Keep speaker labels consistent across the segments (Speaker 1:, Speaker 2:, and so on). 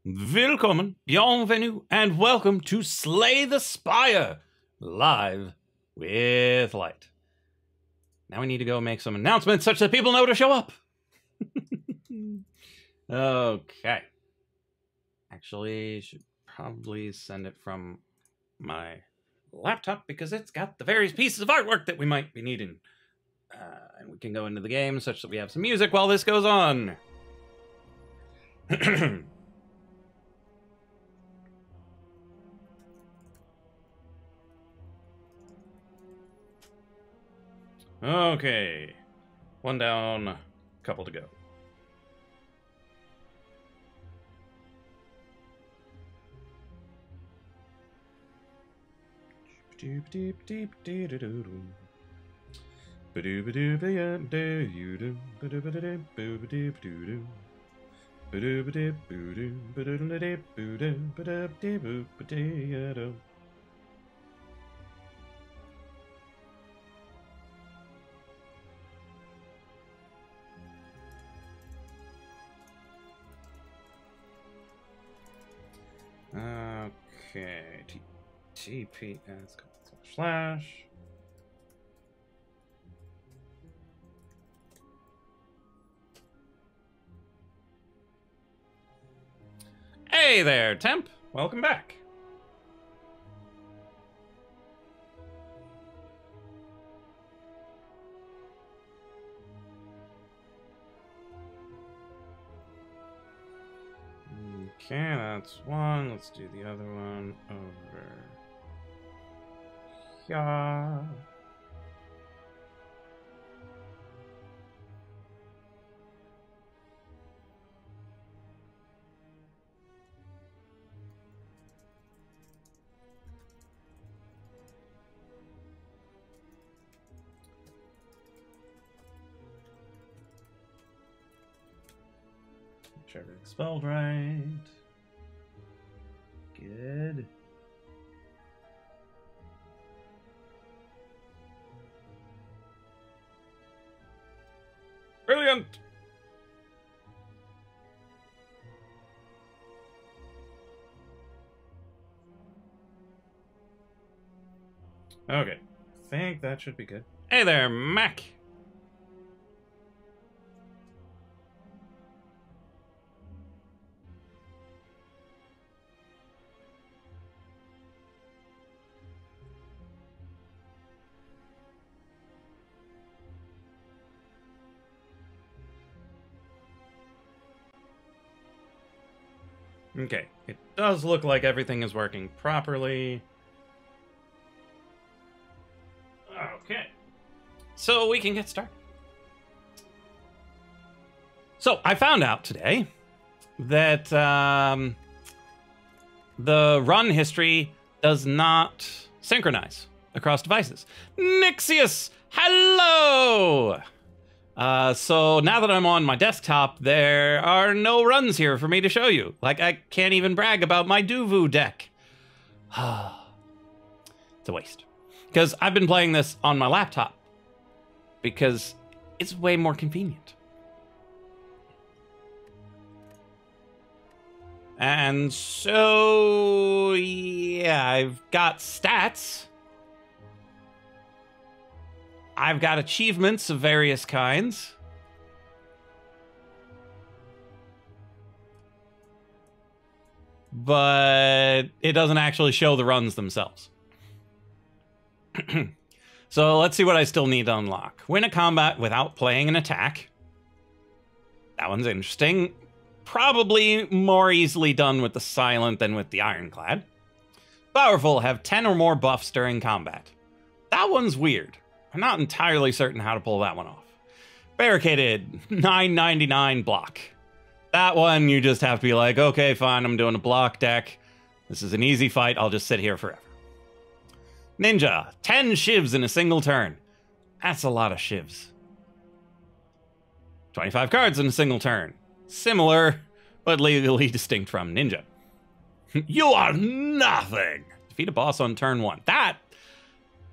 Speaker 1: Willkommen, bienvenue, and welcome to Slay the Spire, live with Light. Now we need to go make some announcements such that people know to show up. Okay. Actually, should probably send it from my laptop because it's got the various pieces of artwork that we might be needing. And we can go into the game such that we have some music while this goes on. Okay. One down, couple to go. Okay, TPS slash. Hey there, Temp. Welcome back. Okay, that's one. Let's do the other one over here. Make sure everything's spelled right. Good. Brilliant! Okay. I think that should be good. Hey there, Mac! Okay, it does look like everything is working properly. Okay, so we can get started. So I found out today that the run history does not synchronize across devices. Nixius, hello! So now that I'm on my desktop, there are no runs here for me to show you. Like, I can't even brag about my Duvu deck. It's a waste. Because I've been playing this on my laptop. Because it's way more convenient. And so, yeah, I've got stats. I've got achievements of various kinds. But it doesn't actually show the runs themselves. So let's see what I still need to unlock. Win a combat without playing an attack. That one's interesting. Probably more easily done with the Silent than with the Ironclad. Powerful, have 10 or more buffs during combat. That one's weird. I'm not entirely certain how to pull that one off. Barricaded, 999 block. That one, you just have to be like, okay, fine, I'm doing a block deck. This is an easy fight, I'll just sit here forever. Ninja, 10 shivs in a single turn. That's a lot of shivs. 25 cards in a single turn. Similar, but legally distinct from Ninja. You are nothing! Defeat a boss on turn 1.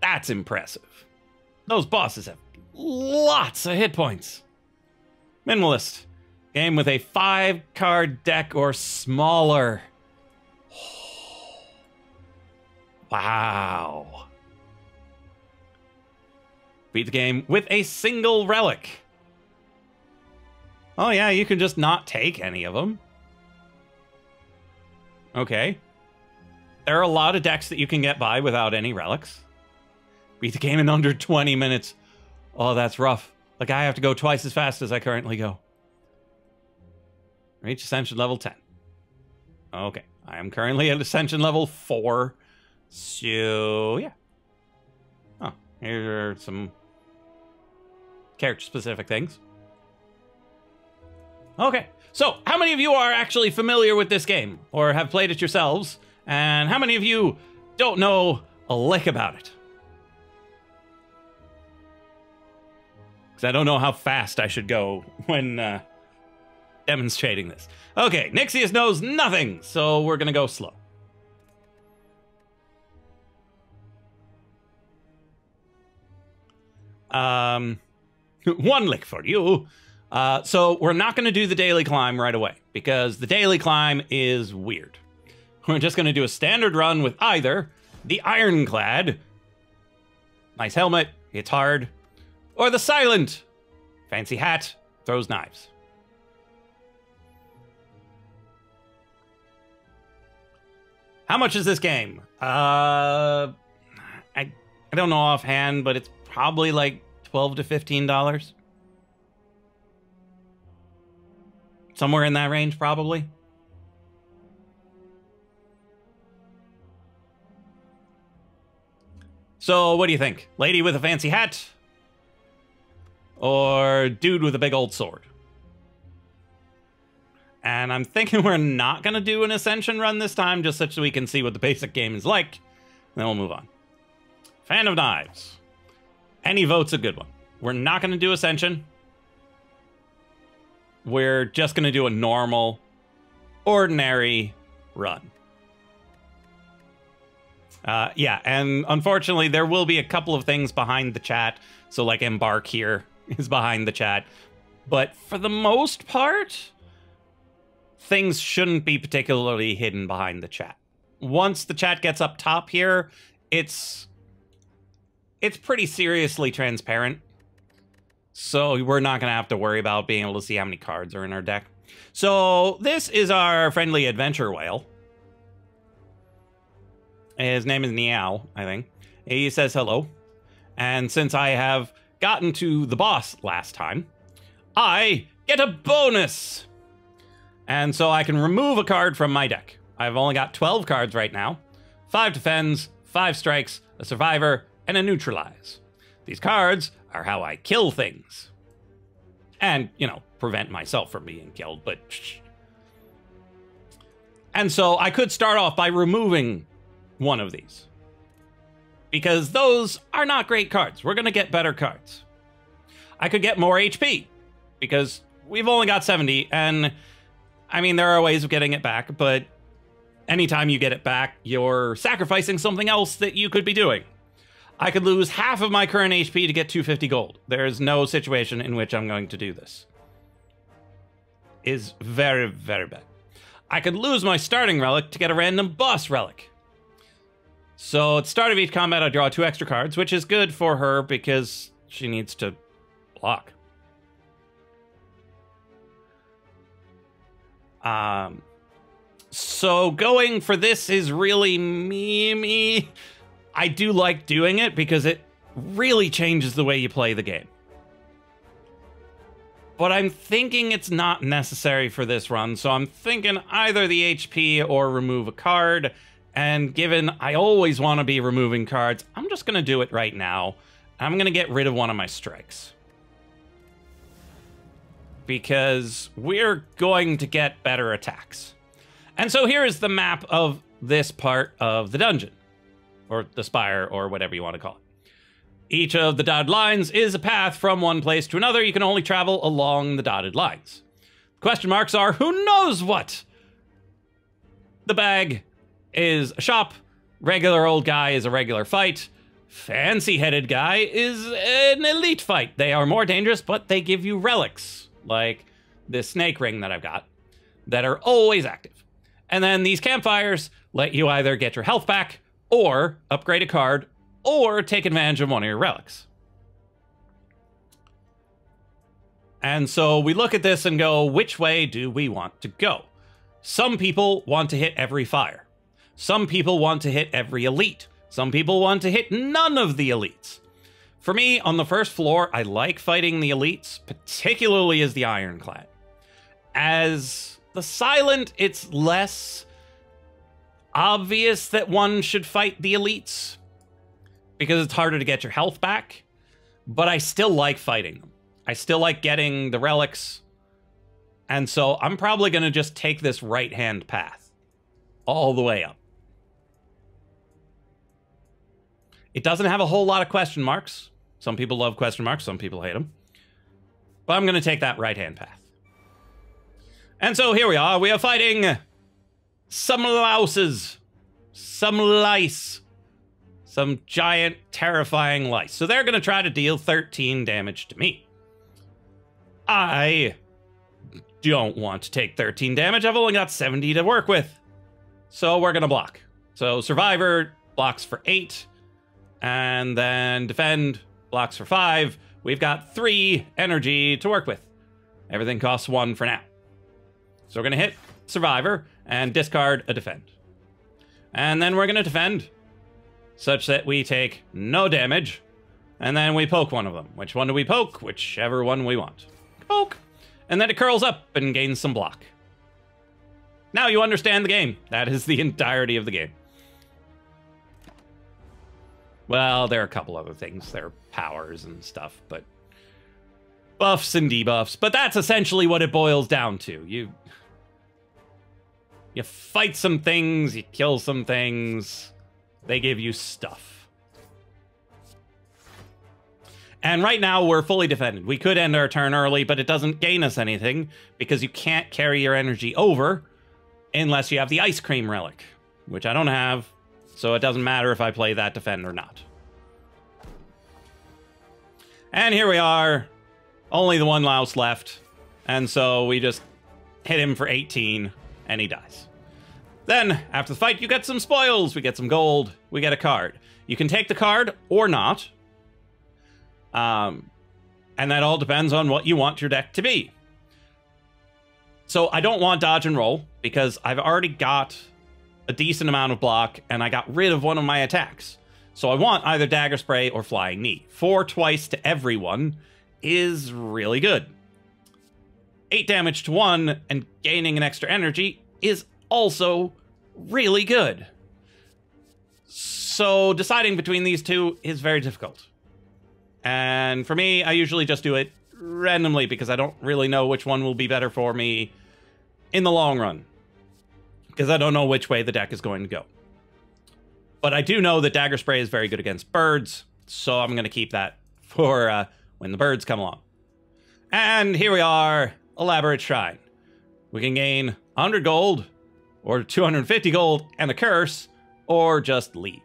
Speaker 1: That's impressive. Those bosses have lots of hit points. Minimalist. Game with a 5-card deck or smaller. Wow. Beat the game with a single relic. Oh yeah, you can just not take any of them. Okay. There are a lot of decks that you can get by without any relics. Beat the game in under 20 minutes. Oh, that's rough. Like, I have to go twice as fast as I currently go. Reach Ascension level 10. Okay. I am currently at Ascension level 4. So, yeah. Oh, here are some character-specific things. Okay. So, how many of you are actually familiar with this game? Or have played it yourselves? And how many of you don't know a lick about it? Because I don't know how fast I should go when demonstrating this. Okay, Nixius knows nothing, so we're going to go slow. One lick for you. So we're not going to do the daily climb right away, because the daily climb is weird. We're just going to do a standard run with either the Ironclad, nice helmet, hits hard, or the Silent, fancy hat, throws knives. How much is this game? I don't know offhand, but it's probably like $12 to $15. Somewhere in that range, probably. So, what do you think? Lady with a fancy hat? Or dude with a big old sword? And I'm thinking we're not going to do an Ascension run this time, just such that we can see what the basic game is like. Then we'll move on. Fan of Knives. Any vote's a good one. We're not going to do Ascension. We're just going to do a normal, ordinary run. Yeah, and unfortunately, there will be a couple of things behind the chat. So, like, Embark here is behind the chat. But for the most part, things shouldn't be particularly hidden behind the chat. Once the chat gets up top here, it's pretty seriously transparent. So we're not going to have to worry about being able to see how many cards are in our deck. So this is our friendly adventure whale. His name is Niao, I think. He says hello. And since I have gotten to the boss last time, I get a bonus. And so I can remove a card from my deck. I've only got 12 cards right now. 5 defends, 5 strikes, a survivor, and a neutralize. These cards are how I kill things. And, you know, prevent myself from being killed, but shh. And so I could start off by removing one of these, because those are not great cards. We're going to get better cards. I could get more HP, because we've only got 70, and I mean, there are ways of getting it back, but anytime you get it back, you're sacrificing something else that you could be doing. I could lose half of my current HP to get 250 gold. There is no situation in which I'm going to do this. Is very, very bad. I could lose my starting relic to get a random boss relic. So at the start of each combat, I draw 2 extra cards, which is good for her because she needs to block. So going for this is really me. I do like doing it because it really changes the way you play the game. But I'm thinking it's not necessary for this run, so I'm thinking either the HP or remove a card. And given I always want to be removing cards, I'm just going to do it right now. I'm going to get rid of one of my strikes. Because we're going to get better attacks. And so here is the map of this part of the dungeon. Or the Spire, or whatever you want to call it. Each of the dotted lines is a path from one place to another. You can only travel along the dotted lines. Question marks are, who knows what? The bag is a shop. Regular old guy is a regular fight. Fancy-headed guy is an elite fight. They are more dangerous, but they give you relics. Like this snake ring that I've got, that are always active. And then these campfires let you either get your health back, or upgrade a card, or take advantage of one of your relics. And so we look at this and go, which way do we want to go? Some people want to hit every fire. Some people want to hit every elite. Some people want to hit none of the elites. For me, on the first floor, I like fighting the elites, particularly as the Ironclad. As the Silent, it's less obvious that one should fight the elites, because it's harder to get your health back, but I still like fighting them. I still like getting the relics, and so I'm probably going to just take this right-hand path all the way up. It doesn't have a whole lot of question marks. Some people love question marks, some people hate them. But I'm going to take that right-hand path. And so here we are. We are fighting some louses, some lice, some giant, terrifying lice. So they're going to try to deal 13 damage to me. I don't want to take 13 damage. I've only got 70 to work with. So we're going to block. So Survivor blocks for 8. And then Defend blocks for 5. We've got 3 energy to work with. Everything costs 1 for now. So we're going to hit Survivor and discard a Defend. And then we're going to Defend such that we take no damage. And then we poke one of them. Which one do we poke? Whichever one we want. Poke. And then it curls up and gains some block. Now you understand the game. That is the entirety of the game. Well, there are a couple other things. There are powers and stuff, but buffs and debuffs. But that's essentially what it boils down to. You fight some things, you kill some things, they give you stuff. And right now, we're fully defended. We could end our turn early, but it doesn't gain us anything, because you can't carry your energy over unless you have the Ice Cream Relic, which I don't have. So it doesn't matter if I play that Defend or not. And here we are. Only the one louse left. And so we just hit him for 18, and he dies. Then, after the fight, you get some spoils. We get some gold. We get a card. You can take the card or not. And that all depends on what you want your deck to be. So I don't want dodge and roll, because I've already got a decent amount of block, and I got rid of one of my attacks. So I want either Dagger Spray or Flying Knee. 4 twice to everyone is really good. 8 damage to one and gaining an extra energy is also really good. So deciding between these two is very difficult. And for me, I usually just do it randomly, because I don't really know which one will be better for me in the long run, because I don't know which way the deck is going to go. But I do know that Dagger Spray is very good against birds, so I'm going to keep that for when the birds come along. And here we are, Elaborate Shrine. We can gain 100 gold, or 250 gold and a curse, or just leave.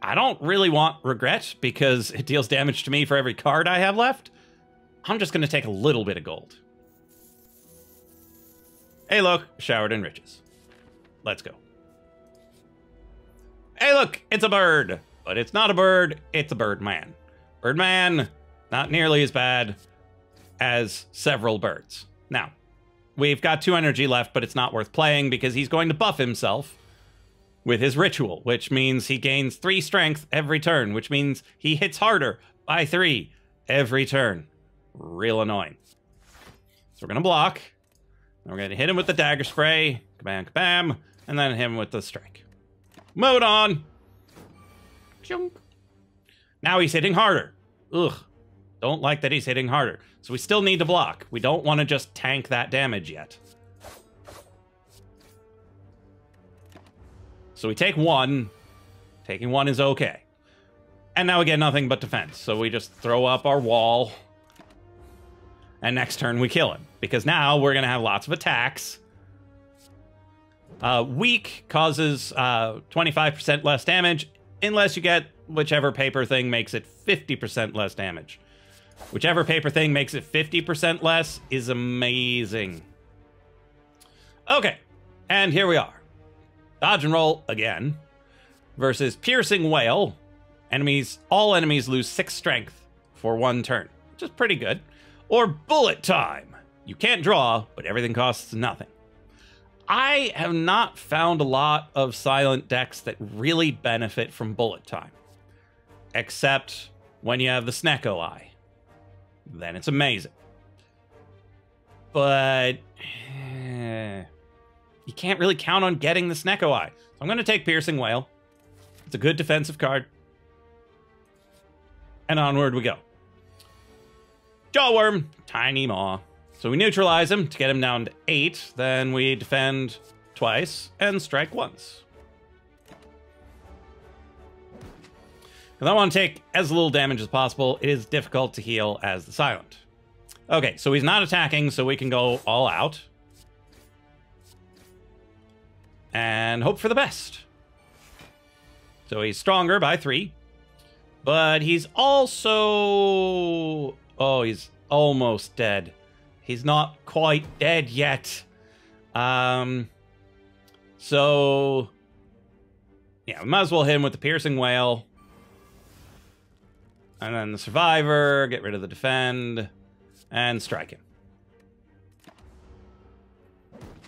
Speaker 1: I don't really want Regret, because it deals damage to me for every card I have left. I'm just going to take a little bit of gold. Hey, look, showered in riches. Let's go. Hey, look, it's a bird. But it's not a bird, it's a Birdman. Birdman, not nearly as bad as several birds. Now, we've got 2 energy left, but it's not worth playing, because he's going to buff himself with his ritual, which means he gains 3 strength every turn, which means he hits harder by 3 every turn. Real annoying. So we're going to block. We're going to hit him with the Dagger Spray. Kabam, kabam. And then hit him with the Strike. Mode on. Chunk. Now he's hitting harder. Ugh. Don't like that he's hitting harder. So we still need to block. We don't want to just tank that damage yet. So we take 1. Taking 1 is okay. And now we get nothing but defense. So we just throw up our wall. And next turn we kill him. Because now we're going to have lots of attacks. Weak causes 25% less damage. Unless you get whichever paper thing makes it 50% less damage. Whichever paper thing makes it 50% less is amazing. Okay, and here we are. Dodge and roll again versus Piercing Wail. All enemies lose 6 strength for 1 turn, which is pretty good. Or Bullet Time. You can't draw, but everything costs nothing. I have not found a lot of silent decks that really benefit from Bullet Time. Except when you have the Snecko Eye. Then it's amazing. But you can't really count on getting the Snecko Eye. So I'm going to take Piercing Wail. It's a good defensive card. And onward we go. Jawworm, Tiny Maw. So we neutralize him to get him down to 8. Then we defend twice and strike once. Because I want to take as little damage as possible. It is difficult to heal as the Silent. Okay, so he's not attacking, so we can go all out. And hope for the best. So he's stronger by 3. But he's also... Oh, he's almost dead. He's not quite dead yet. So... Yeah, we might as well hit him with the Piercing Wail. And then the Survivor, get rid of the Defend, and strike him.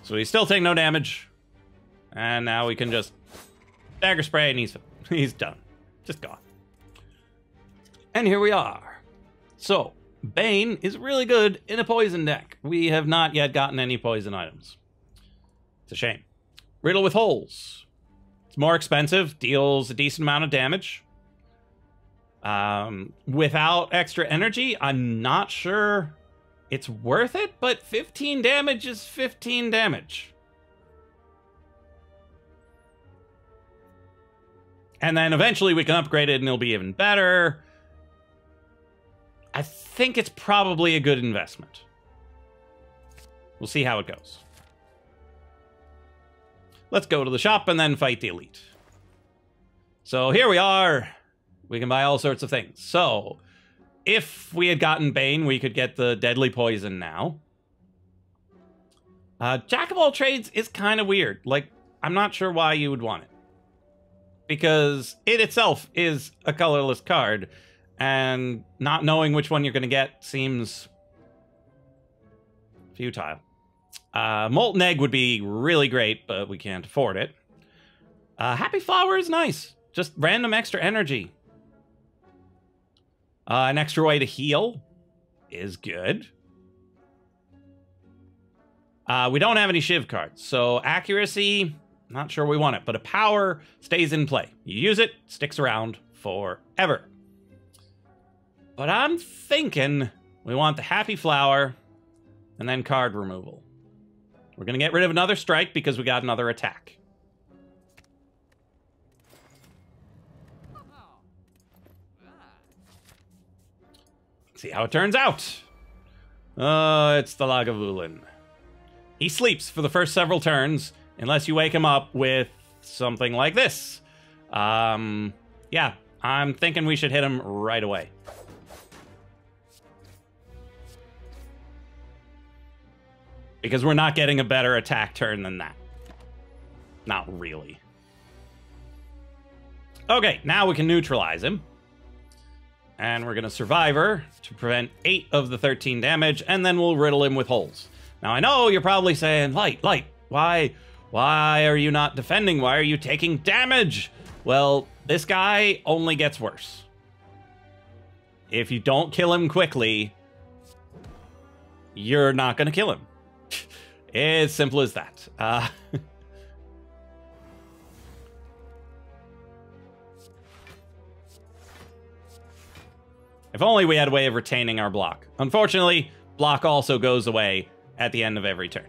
Speaker 1: So he's still taking no damage. And now we can just Dagger Spray and he's done. Just gone. And here we are. So, Bane is really good in a poison deck. We have not yet gotten any poison items. It's a shame. Riddle with Holes. It's more expensive, deals a decent amount of damage. Without extra energy, I'm not sure it's worth it, but 15 damage is 15 damage. And then eventually we can upgrade it and it'll be even better. I think it's probably a good investment. We'll see how it goes. Let's go to the shop and then fight the elite. So here we are. We can buy all sorts of things. So, if we had gotten Bane, we could get the Deadly Poison now. Jack of all trades is kind of weird. Like, I'm not sure why you would want it. Because it itself is a colorless card, and not knowing which one you're going to get seems futile. Molten Egg would be really great, but we can't afford it. Happy Flower is nice. Just random extra energy. An extra way to heal is good. We don't have any Shiv cards, so accuracy, not sure we want it, but a power stays in play. You use it, sticks around forever. But I'm thinking we want the Happy Flower and then card removal. We're going to get rid of another strike because we got another attack. See how it turns out. It's the Lagavulin. He sleeps for the first several turns, unless you wake him up with something like this. Yeah, I'm thinking we should hit him right away. Because we're not getting a better attack turn than that. Not really. Okay, now we can neutralize him. And we're going to Survivor to prevent 8 of the 13 damage, and then we'll riddle him with holes. Now, I know you're probably saying, Light, why are you not defending? Why are you taking damage? Well, this guy only gets worse. If you don't kill him quickly, you're not going to kill him. It's simple as that. If only we had a way of retaining our block. Unfortunately, block also goes away at the end of every turn.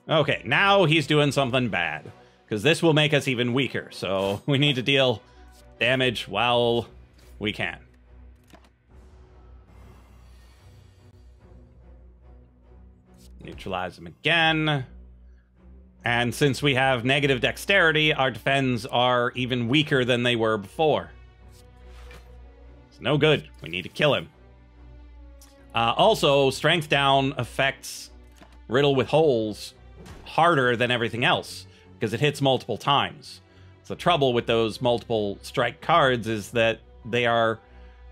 Speaker 1: Okay, now he's doing something bad, because this will make us even weaker, so we need to deal damage while we can. Neutralize him again. And since we have negative dexterity, our defense are even weaker than they were before. It's no good. We need to kill him. Also, strength down affects Riddle with Holes harder than everything else because it hits multiple times. So the trouble with those multiple strike cards is that they are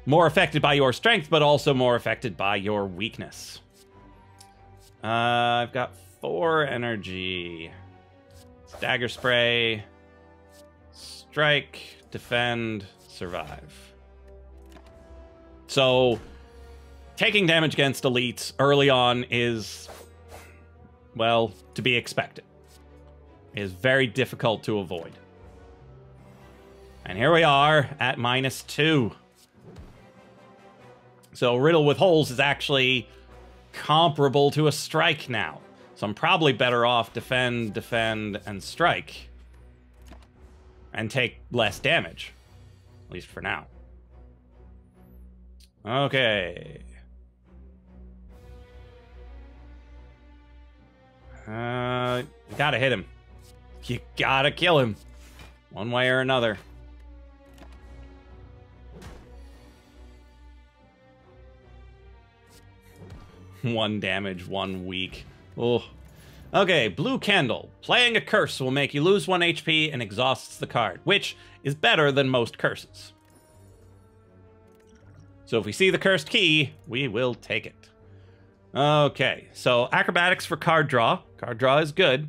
Speaker 1: more affected by your strength, but also more affected by your weakness. I've got 4 energy. Dagger spray, strike, defend, survive. So, taking damage against elites early on is, well, to be expected. It is very difficult to avoid. And here we are at -2. So Riddle with Holes is actually comparable to a strike now. So I'm probably better off defend, and strike. And take less damage. At least for now. Okay. You gotta hit him. You gotta kill him. One way or another. One damage, 1 weak. Oh. Okay, Blue Candle. Playing a curse will make you lose 1 HP and exhausts the card, which is better than most curses. So if we see the cursed key, we will take it. Okay, so acrobatics for card draw. Card draw is good.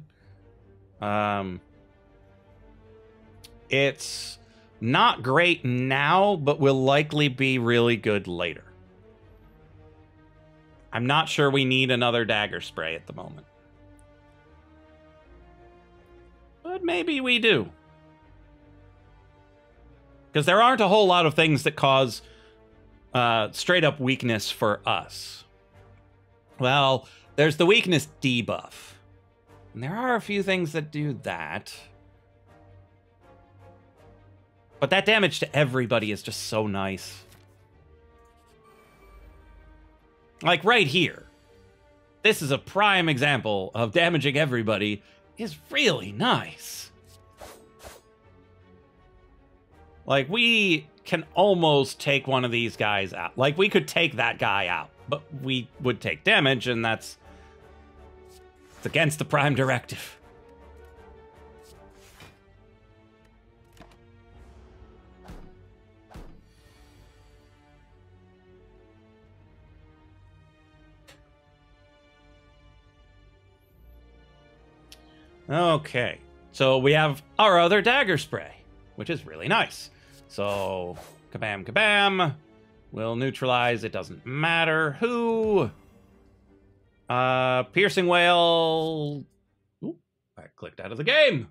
Speaker 1: It's not great now, but will likely be really good later. I'm not sure we need another dagger spray at the moment. But maybe we do. Because there aren't a whole lot of things that cause straight up weakness for us. Well, there's the weakness debuff. And there are a few things that do that. But that damage to everybody is just so nice. Like right here. This is a prime example of damaging everybody is really nice. Like, we can almost take one of these guys out. Like, we could take that guy out, but we would take damage, and it's against the Prime Directive. Okay, so we have our other dagger spray, which is really nice. So, kabam, kabam. We'll neutralize, it doesn't matter who. Piercing Wail. Ooh, I clicked out of the game.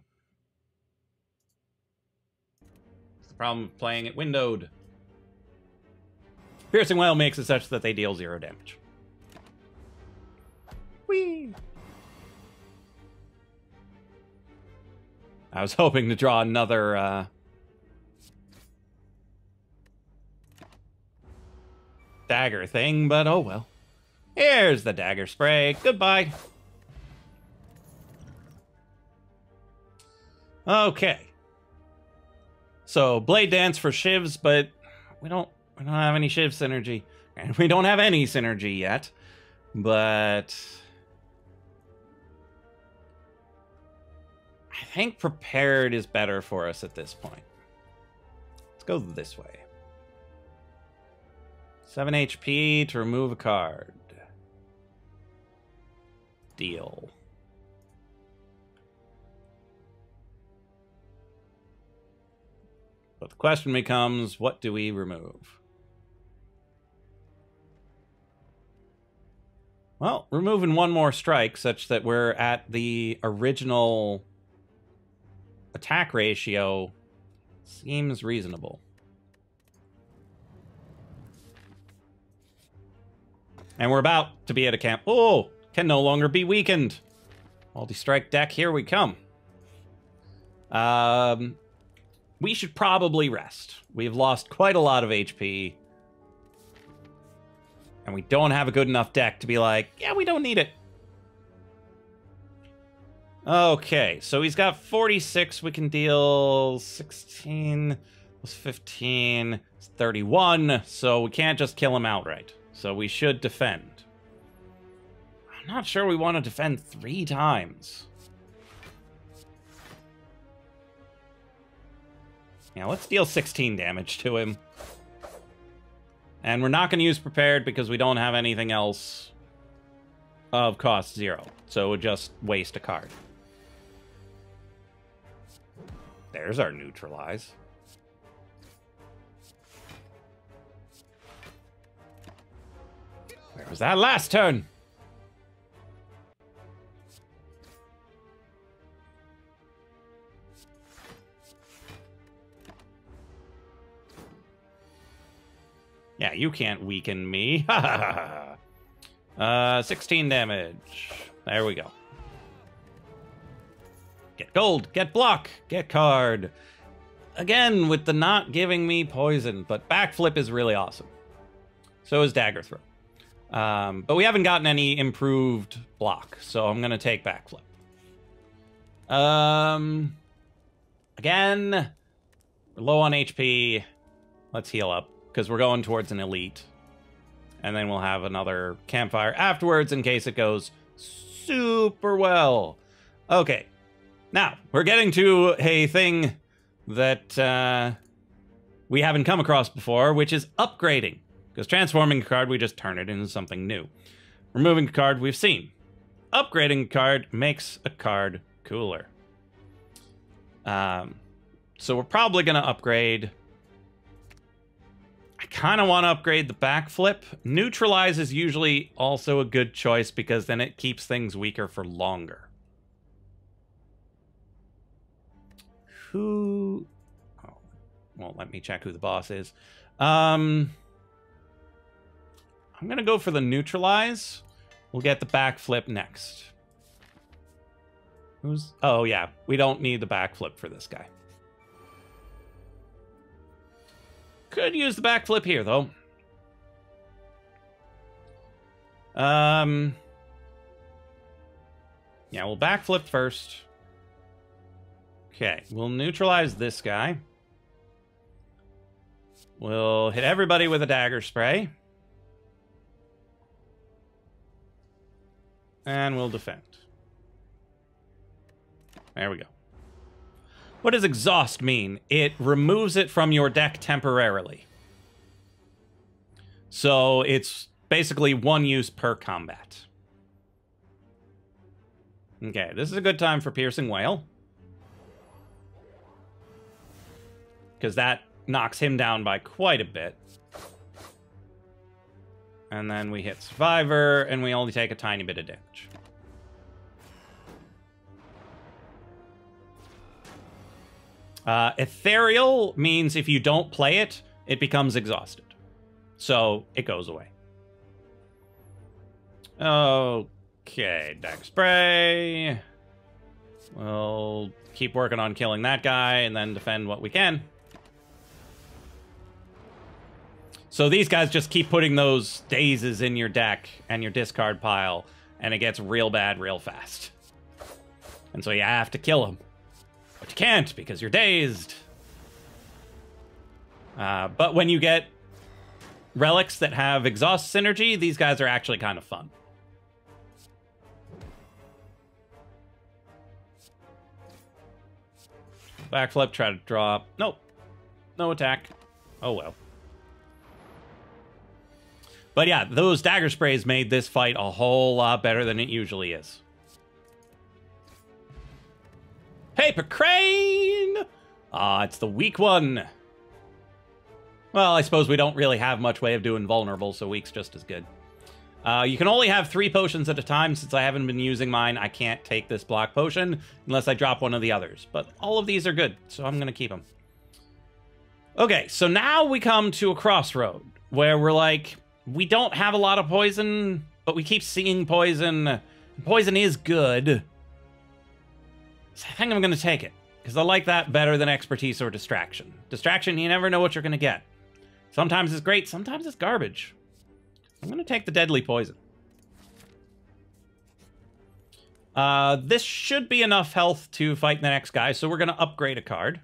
Speaker 1: It's the problem of playing it windowed. Piercing Wail makes it such that they deal 0 damage. Whee! I was hoping to draw another, dagger thing, but oh well. Here's the dagger spray. Goodbye. Okay. So, Blade Dance for shivs, but we don't have any shiv synergy. And we don't have any synergy yet. But I think prepared is better for us at this point. Let's go this way. 7 HP to remove a card. Deal. But the question becomes, what do we remove? Well, removing 1 more strike such that we're at the original attack ratio seems reasonable. And we're about to be at a camp. Oh, can no longer be weakened. Multi-strike deck, here we come. We should probably rest. We've lost quite a lot of HP. And we don't have a good enough deck to be like, yeah, we don't need it. Okay, so he's got 46. We can deal 16 plus 15. It's 31. So we can't just kill him outright. So we should defend. I'm not sure we want to defend 3 times. Yeah, let's deal 16 damage to him. And we're not going to use prepared because we don't have anything else of cost 0. So it would just waste a card. There's our neutralize. Where was that last turn? Yeah, you can't weaken me. 16 damage. There we go. Get gold, get block, get card. Again, with the not giving me poison, but backflip is really awesome. So is dagger throw. But we haven't gotten any improved block, so I'm going to take backflip. Again, we're low on HP. Let's heal up, because we're going towards an elite. And then we'll have another campfire afterwards in case it goes super well. Okay. Now, we're getting to a thing that we haven't come across before, which is upgrading. Because transforming a card, we just turn it into something new. Removing a card, we've seen. Upgrading a card makes a card cooler. So we're probably going to upgrade. I kind of want to upgrade the backflip. Neutralize is usually also a good choice because then it keeps things weaker for longer. Who... Oh, won't let me check who the boss is. I'm going to go for the neutralize. We'll get the backflip next. Who's... Oh, yeah. We don't need the backflip for this guy. Could use the backflip here, though. Yeah, we'll backflip first. Okay, we'll neutralize this guy. We'll hit everybody with a dagger spray. And we'll defend. There we go. What does exhaust mean? It removes it from your deck temporarily. So it's basically 1 use per combat. Okay, this is a good time for Piercing Wail. Because that knocks him down by quite a bit. And then we hit Survivor, and we only take a tiny bit of damage. Ethereal means if you don't play it, it becomes exhausted. So it goes away. Okay, deck spray. We'll keep working on killing that guy and then defend what we can. So these guys just keep putting those dazes in your deck and your discard pile, and it gets real bad real fast. And so you have to kill them. But you can't because you're dazed. But when you get relics that have exhaust synergy, these guys are actually kind of fun. Backflip, try to draw. Nope. No attack. Oh well. But yeah, those dagger sprays made this fight a whole lot better than it usually is. Paper Crane! Ah, it's the weak one. Well, I suppose we don't really have much way of doing vulnerable, so weak's just as good. You can only have 3 potions at a time. Since I haven't been using mine, I can't take this block potion unless I drop one of the others. But all of these are good, so I'm going to keep them. Okay, so now we come to a crossroad where we're like, we don't have a lot of poison, but we keep seeing poison. Poison is good. So I think I'm going to take it, because I like that better than expertise or distraction. Distraction, you never know what you're going to get. Sometimes it's great, sometimes it's garbage. I'm going to take the deadly poison. This should be enough health to fight the next guy, so we're going to upgrade a card.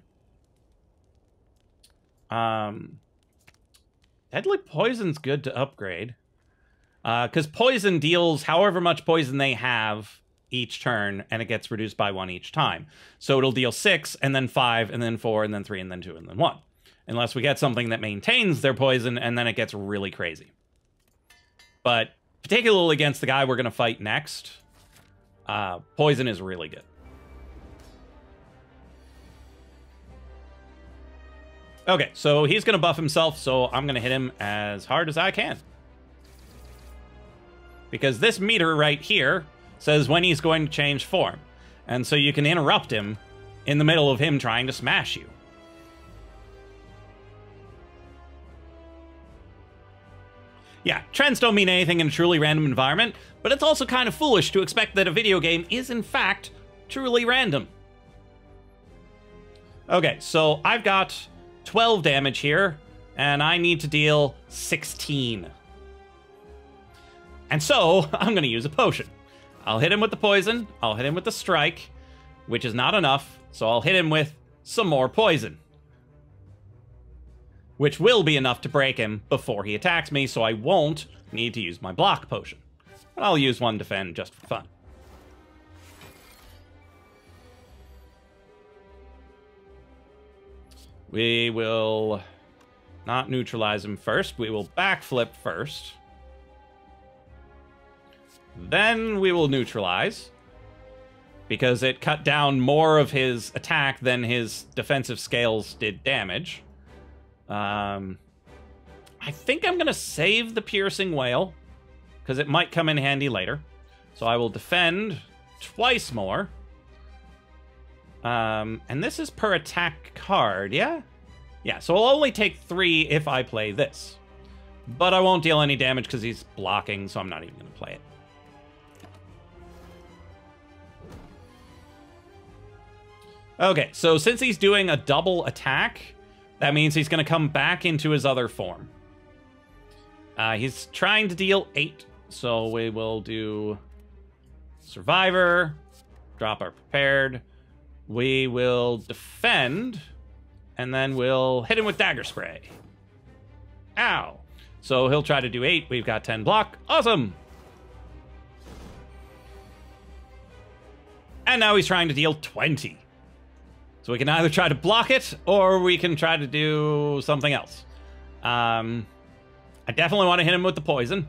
Speaker 1: Deadly Poison's good to upgrade. Because Poison deals however much poison they have each turn, and it gets reduced by 1 each time. So it'll deal 6, and then 5, and then 4, and then 3, and then 2, and then 1. Unless we get something that maintains their poison, and then it gets really crazy. But particularly against the guy we're going to fight next, poison is really good. Okay, so he's going to buff himself, so I'm going to hit him as hard as I can. Because this meter right here says when he's going to change form. And so you can interrupt him in the middle of him trying to smash you. Yeah, trends don't mean anything in a truly random environment, but it's also kind of foolish to expect that a video game is, in fact, truly random. Okay, so I've got 12 damage here, and I need to deal 16. And so, I'm going to use a potion. I'll hit him with the poison, I'll hit him with the strike, which is not enough, so I'll hit him with some more poison. Which will be enough to break him before he attacks me, so I won't need to use my block potion. But I'll use one defend just for fun. We will not neutralize him first. We will backflip first. Then we will neutralize, because it cut down more of his attack than his defensive scales did damage. I think I'm going to save the Piercing Wail, because it might come in handy later. So I will defend twice more. And this is per attack card, yeah? Yeah, so I'll only take 3 if I play this. But I won't deal any damage because he's blocking, so I'm not even going to play it. Okay, so since he's doing a double attack, that means he's going to come back into his other form. He's trying to deal 8, so we will do Survivor, drop our Prepared. We will defend, and then we'll hit him with Dagger Spray. Ow. So he'll try to do 8. We've got 10 block. Awesome. And now he's trying to deal 20. So we can either try to block it, or we can try to do something else. I definitely want to hit him with the poison.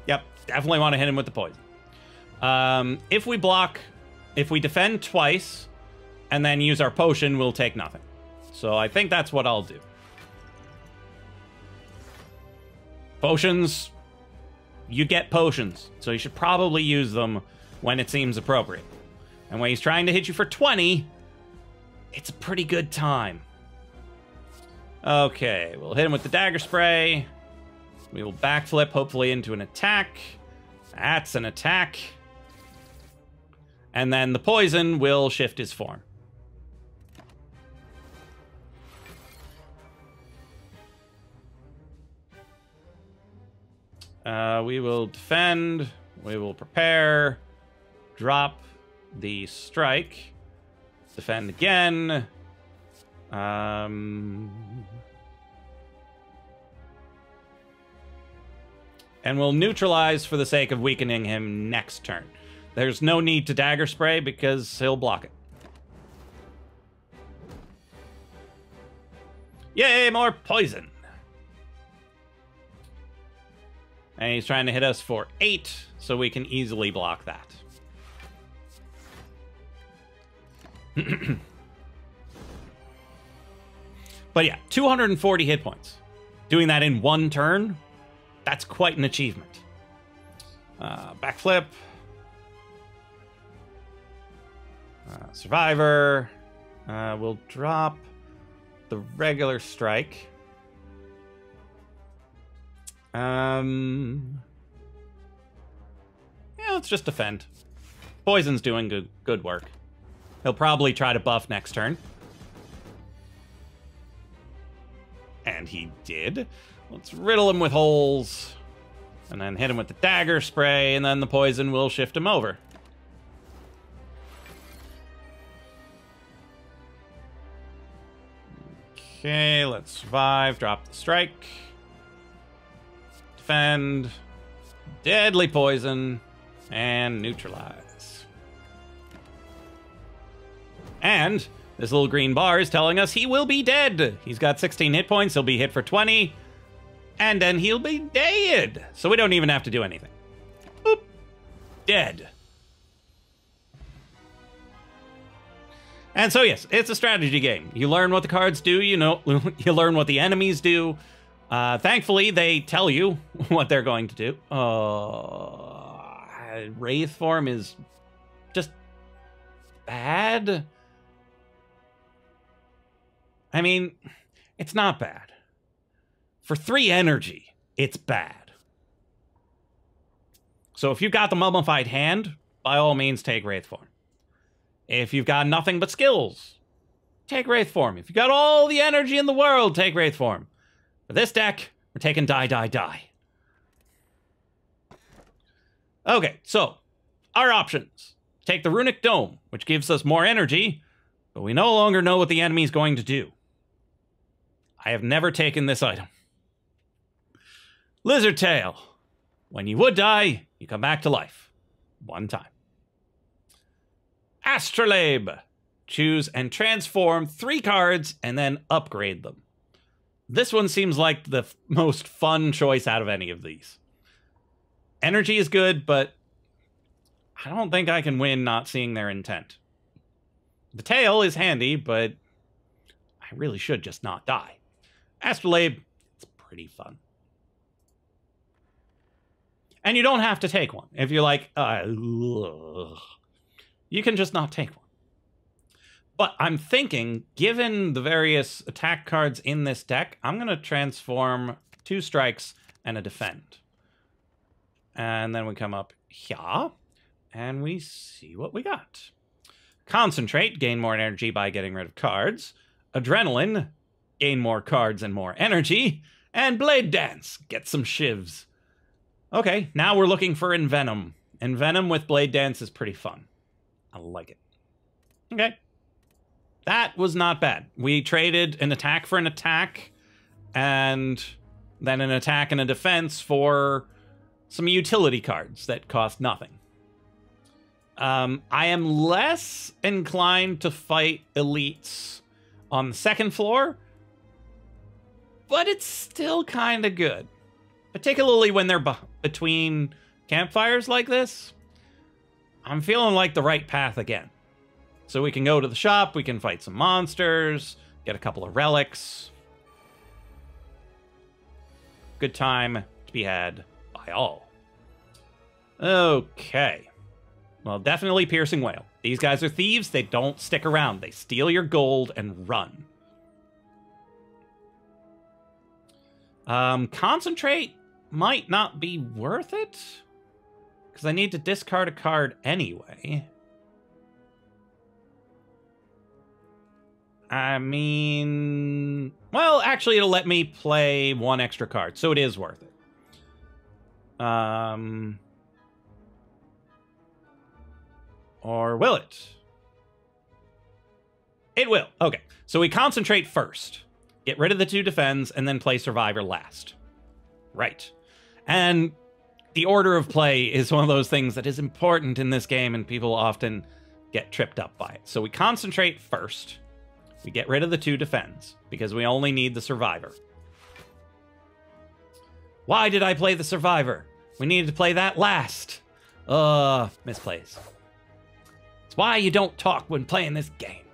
Speaker 1: Yep, definitely want to hit him with the poison. If we block, if we defend twice, and then use our potion, we'll take nothing. So I think that's what I'll do. Potions, you get potions, so you should probably use them when it seems appropriate. And when he's trying to hit you for 20, it's a pretty good time. Okay, we'll hit him with the Dagger Spray. We will backflip, hopefully, into an attack. That's an attack. And then the poison will shift his form. We will defend. We will prepare. Drop the strike. Defend again. And we'll neutralize for the sake of weakening him next turn. There's no need to Dagger Spray because he'll block it. Yay, more poison. And he's trying to hit us for 8, so we can easily block that. But yeah, 240 hit points. Doing that in 1 turn, that's quite an achievement. Backflip. Survivor. We'll drop the regular strike. Yeah, let's just defend. Poison's doing good work. He'll probably try to buff next turn. And he did. Let's riddle him with holes. And then hit him with the dagger spray, and then the poison will shift him over. Okay, let's survive. Drop the strike. Defend. Deadly poison. And neutralize. And this little green bar is telling us he will be dead. He's got 16 hit points. He'll be hit for 20. And then he'll be dead. So we don't even have to do anything. Boop. Dead. And so, yes, it's a strategy game. You learn what the cards do, you know, you learn what the enemies do. Thankfully, they tell you what they're going to do. Wraith form is just bad. I mean, it's not bad. For 3 energy, it's bad. So if you've got the mummified hand, by all means, take Wraith form. If you've got nothing but skills, take Wraith form. If you've got all the energy in the world, take Wraith form. For this deck, we're taking die, die, die. Okay, so our options. Take the Runic Dome, which gives us more energy, but we no longer know what the enemy is going to do. I have never taken this item. Lizard Tail. When you would die, you come back to life. 1 time. Astrolabe. Choose and transform 3 cards and then upgrade them. This one seems like the most fun choice out of any of these. Energy is good, but I don't think I can win not seeing their intent. The tail is handy, but I really should just not die. Astrolabe, it's pretty fun. And you don't have to take one. If you're like, you can just not take one. But I'm thinking, given the various attack cards in this deck, I'm going to transform 2 strikes and a defend. And then we come up here, and we see what we got. Concentrate, gain more energy by getting rid of cards. Adrenaline, gain more cards and more energy. And Blade Dance, get some shivs. Okay, now we're looking for Envenom. Envenom with Blade Dance is pretty fun. I like it. Okay. That was not bad. We traded an attack for an attack, and then an attack and a defense for some utility cards that cost nothing. I am less inclined to fight elites on the 2nd floor, but it's still kind of good. Particularly when they're between campfires like this. I'm feeling like the right path again. So we can go to the shop, we can fight some monsters, get a couple of relics. Good time to be had by all. Okay. Well, definitely Piercing Wail. These guys are thieves, they don't stick around. They steal your gold and run. Concentrate might not be worth it, because I need to discard a card anyway. I mean, well, actually, it'll let me play 1 extra card, so it is worth it. Or will it? It will. Okay, so we concentrate first. Get rid of the 2 defends, and then play Survivor last. Right. And the order of play is one of those things that is important in this game, and people often get tripped up by it. So we concentrate first. We get rid of the 2 defends, because we only need the Survivor. Why did I play the Survivor? We needed to play that last. Misplays. It's why you don't talk when playing this game.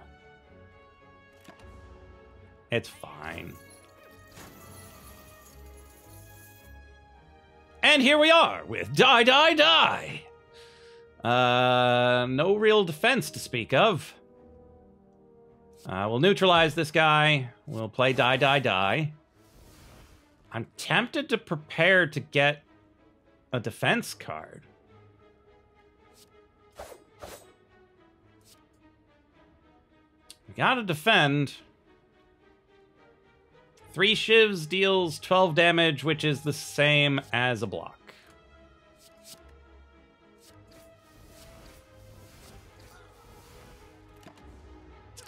Speaker 1: It's fine. And here we are with Die, Die, Die. No real defense to speak of. We'll neutralize this guy. We'll play Die, Die, Die. I'm tempted to prepare to get a defense card. We gotta defend. 3 shivs deals 12 damage, which is the same as a block.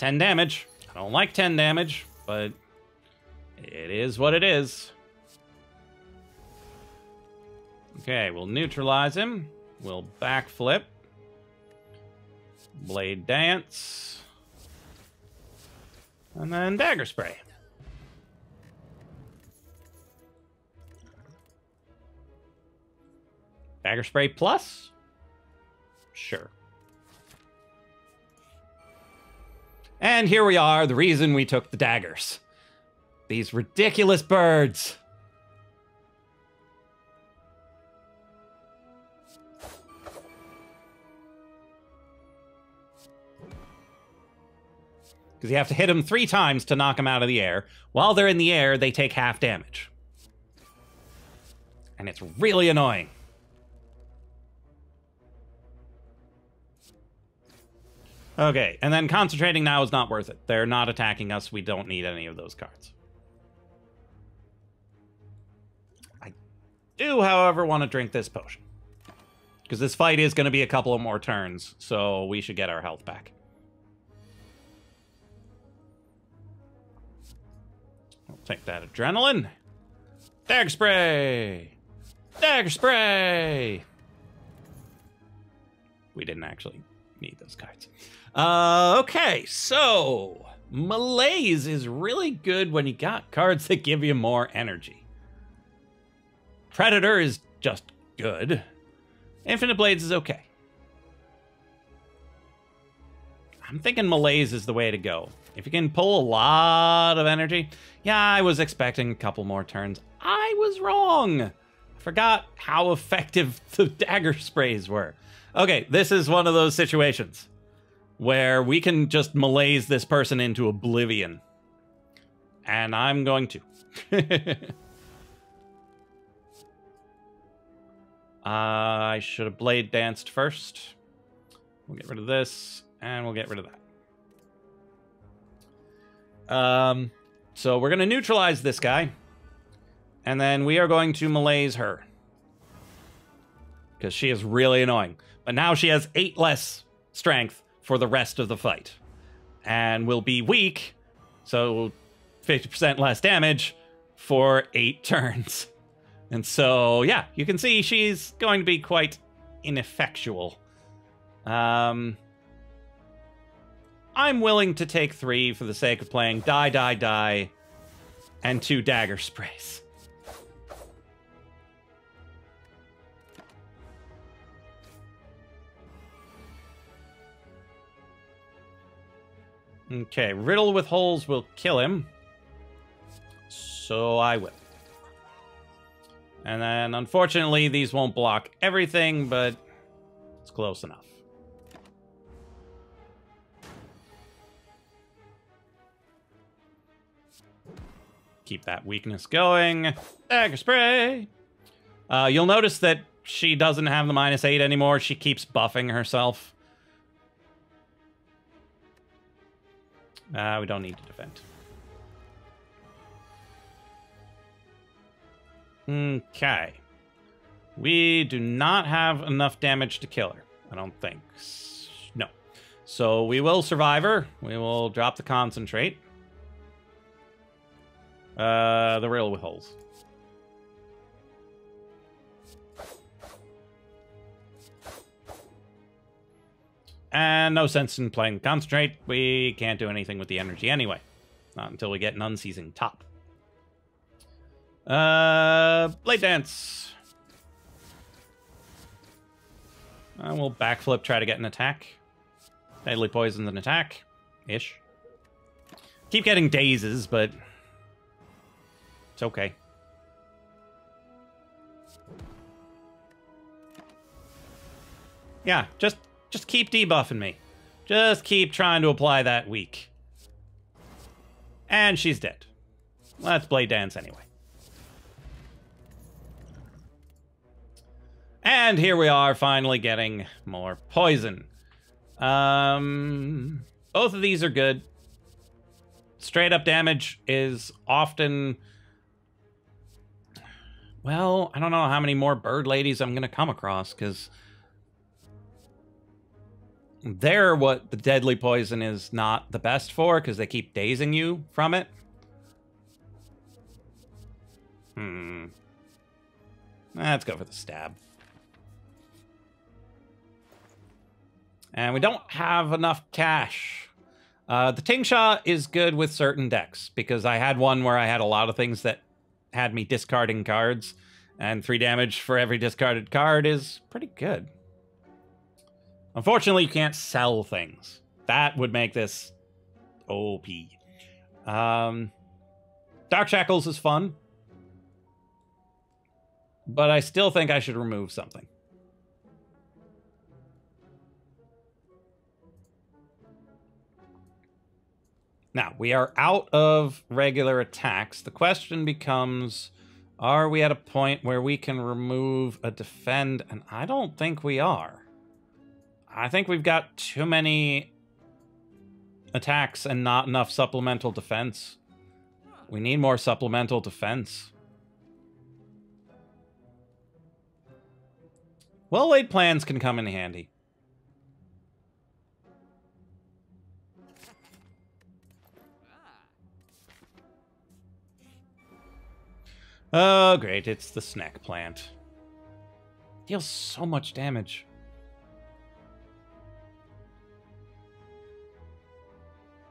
Speaker 1: 10 damage. I don't like 10 damage, but it is what it is. Okay, we'll neutralize him. We'll backflip. Blade Dance. And then Dagger Spray. Dagger Spray plus? Sure. And here we are, the reason we took the daggers. These ridiculous birds. Because you have to hit them 3 times to knock them out of the air. While they're in the air, they take half damage. And it's really annoying. Okay, and then concentrating now is not worth it. They're not attacking us. We don't need any of those cards. I do, however, want to drink this potion. Because this fight is going to be a couple of more turns, so we should get our health back. I'll take that adrenaline. Dagger Spray! Dagger Spray! We didn't actually need those cards. Okay, so Malaise is really good when you got cards that give you more energy. Predator is just good. Infinite Blades is okay. I'm thinking Malaise is the way to go. If you can pull a lot of energy. Yeah, I was expecting a couple more turns. I was wrong. I forgot how effective the dagger sprays were. Okay, this is one of those situations where we can just malaise this person into oblivion. And I'm going to. I should have blade danced first. We'll get rid of this, and we'll get rid of that. So we're going to neutralize this guy, and then we are going to malaise her. Because she is really annoying. But now she has 8 less strength for the rest of the fight. And will be weak, so 50% less damage for 8 turns. And so, yeah, you can see she's going to be quite ineffectual. I'm willing to take 3 for the sake of playing die, die, die, and 2 dagger sprays. Okay, Riddle with Holes will kill him. So I will. And then, unfortunately, these won't block everything, but it's close enough. Keep that weakness going. Dagger Spray! You'll notice that she doesn't have the -8 anymore. She keeps buffing herself. We don't need to defend. Okay. We do not have enough damage to kill her. I don't think. No. So we will survive her. We will drop the concentrate. The Riddle with Holes. And no sense in playing Concentrate. We can't do anything with the energy anyway. Not until we get an Unseizing Top. Blade Dance. We'll backflip, try to get an attack. Deadly Poison's an attack. Ish. Keep getting dazes, but it's okay. Yeah, just keep debuffing me. Just keep trying to apply that weak. And she's dead. Let's Blade Dance anyway. And here we are, finally getting more poison. Both of these are good. Straight up damage is often... Well, I don't know how many more bird ladies I'm going to come across, because... They're what the deadly poison is not the best for, because they keep dazing you from it. Let's go for the stab. And we don't have enough cash. The Tingsha is good with certain decks, because I had one where I had a lot of things that had me discarding cards, and 3 damage for every discarded card is pretty good. Unfortunately, you can't sell things. That would make this OP. Dark Shackles is fun, but I still think I should remove something. Now, we are out of regular attacks. The question becomes, are we at a point where we can remove a defend? And I don't think we are. I think we've got too many attacks and not enough supplemental defense. We need more supplemental defense. Well-laid plans can come in handy. Oh, great. It's the snack plant. Deals so much damage.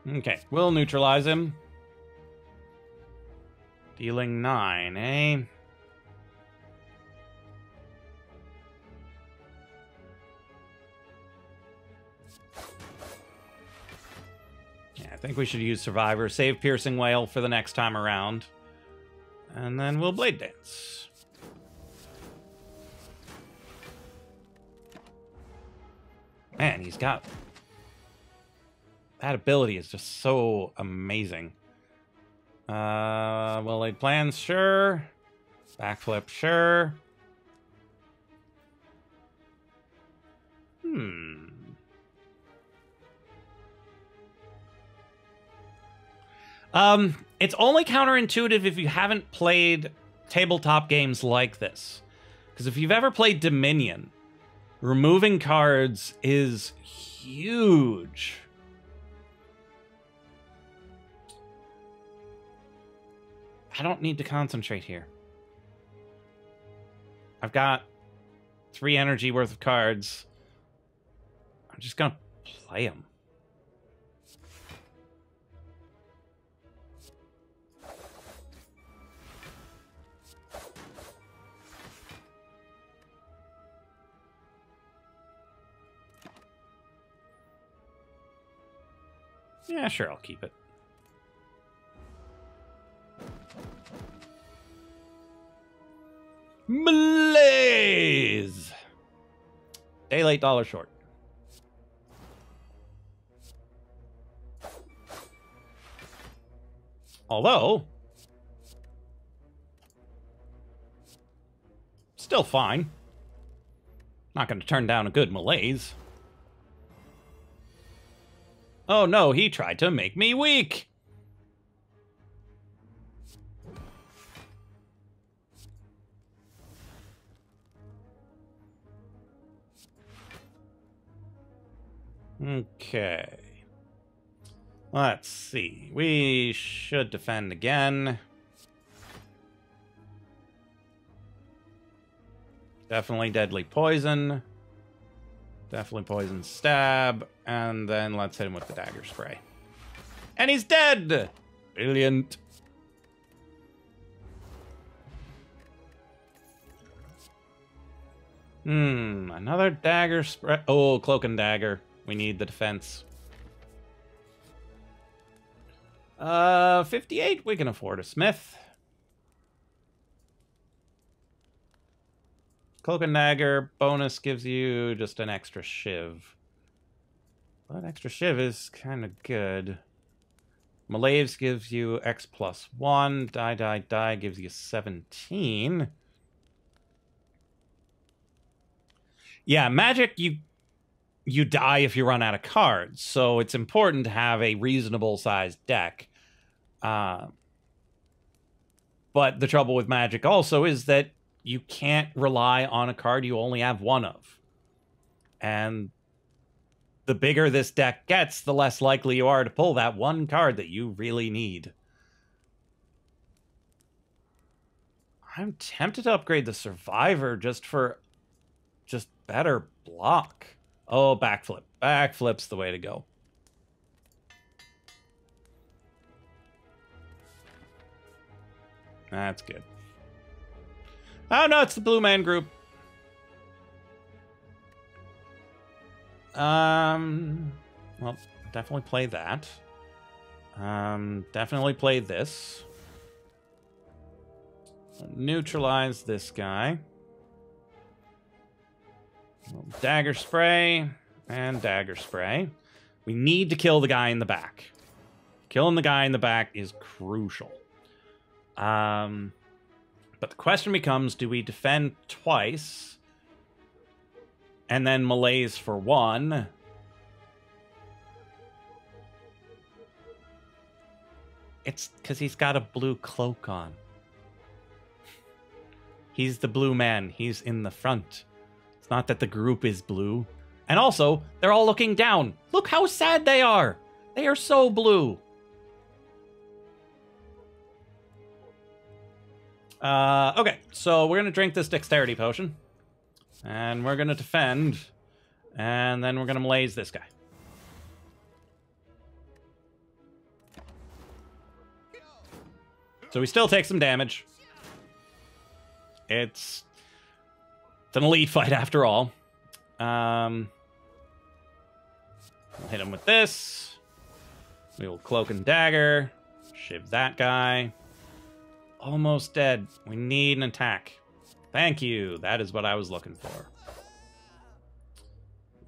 Speaker 1: Okay, we'll neutralize him. Dealing 9, eh? Yeah, I think we should use Survivor. Save Piercing Wail for the next time around. And then we'll Blade Dance. Man, he's got... That ability is just so amazing. Well-laid plans, sure. Backflip, sure. It's only counterintuitive if you haven't played tabletop games like this. Because if you've ever played Dominion, removing cards is huge. I don't need to concentrate here. I've got 3 energy worth of cards. I'm just gonna play them. Yeah, sure, I'll keep it. Blaze! Day late, dollar short. Although, still fine. Not going to turn down a good malaise. Oh no, he tried to make me weak! Okay. Let's see. We should defend again. Definitely deadly poison. Definitely poison stab. And then let's hit him with the dagger spray. And he's dead! Brilliant. Another dagger spray. Oh, cloak and dagger. We need the defense. 58, we can afford a smith. Cloak and dagger bonus gives you just an extra shiv. But extra shiv is kind of good. Malaise gives you X plus 1. Die gives you 17. Yeah, magic, you die if you run out of cards, so it's important to have a reasonable sized deck. But the trouble with Magic also is that you can't rely on a card you only have one of. And the bigger this deck gets, the less likely you are to pull that one card that you really need. I'm tempted to upgrade the Survivor just for better block. Oh, backflip. Backflip's the way to go. That's good. Oh, no, it's the Blue Man Group. Well, definitely play that. Definitely play this. Neutralize this guy. Dagger spray and dagger spray. We need to kill the guy in the back. Killing the guy in the back is crucial. But the question becomes, do we defend twice and then malaise for one? It's because he's got a blue cloak on. He's the blue man. He's in the front. It's not that the group is blue. And also, they're all looking down. Look how sad they are. They are so blue. Okay, so we're going to drink this dexterity potion. And we're going to defend. And then we're going to malaise this guy. So we still take some damage. It's an elite fight after all. We'll hit him with this. We will cloak and dagger. Shiv that guy. Almost dead. We need an attack. Thank you. That is what I was looking for.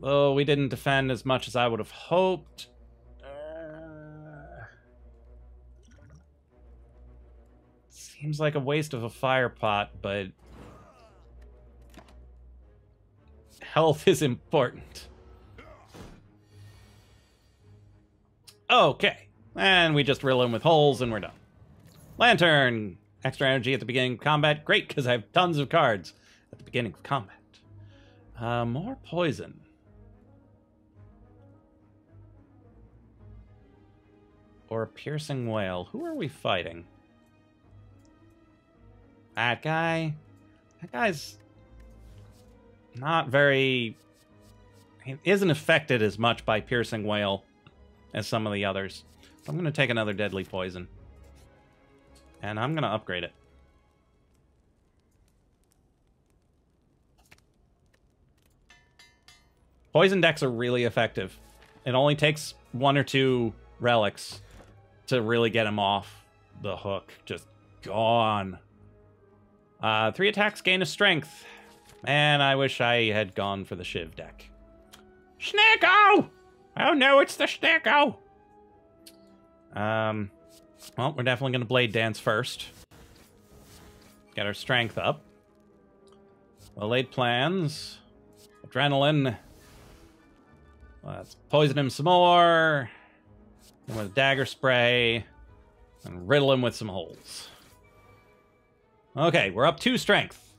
Speaker 1: Though we didn't defend as much as I would have hoped. Seems like a waste of a fire pot, but health is important. Okay. And we just rill in with holes and we're done. Lantern. Extra energy at the beginning of combat. Great, because I have tons of cards at the beginning of combat. More poison. Or a piercing wail. Who are we fighting? That guy? That guy's not very... He isn't affected as much by piercing wail as some of the others. I'm going to take another deadly poison. And I'm going to upgrade it. Poison decks are really effective. It only takes 1 or 2 relics to really get him off the hook. Just gone. 3 attacks, gain a strength. Man, I wish I had gone for the Shiv deck. Snicko! Oh no, it's the Snicko! Well, we're definitely going to Blade Dance first. Get our strength up. Well laid plans. Adrenaline. Let's poison him some more. And with dagger spray. And riddle him with some holes. Okay, we're up 2 strength.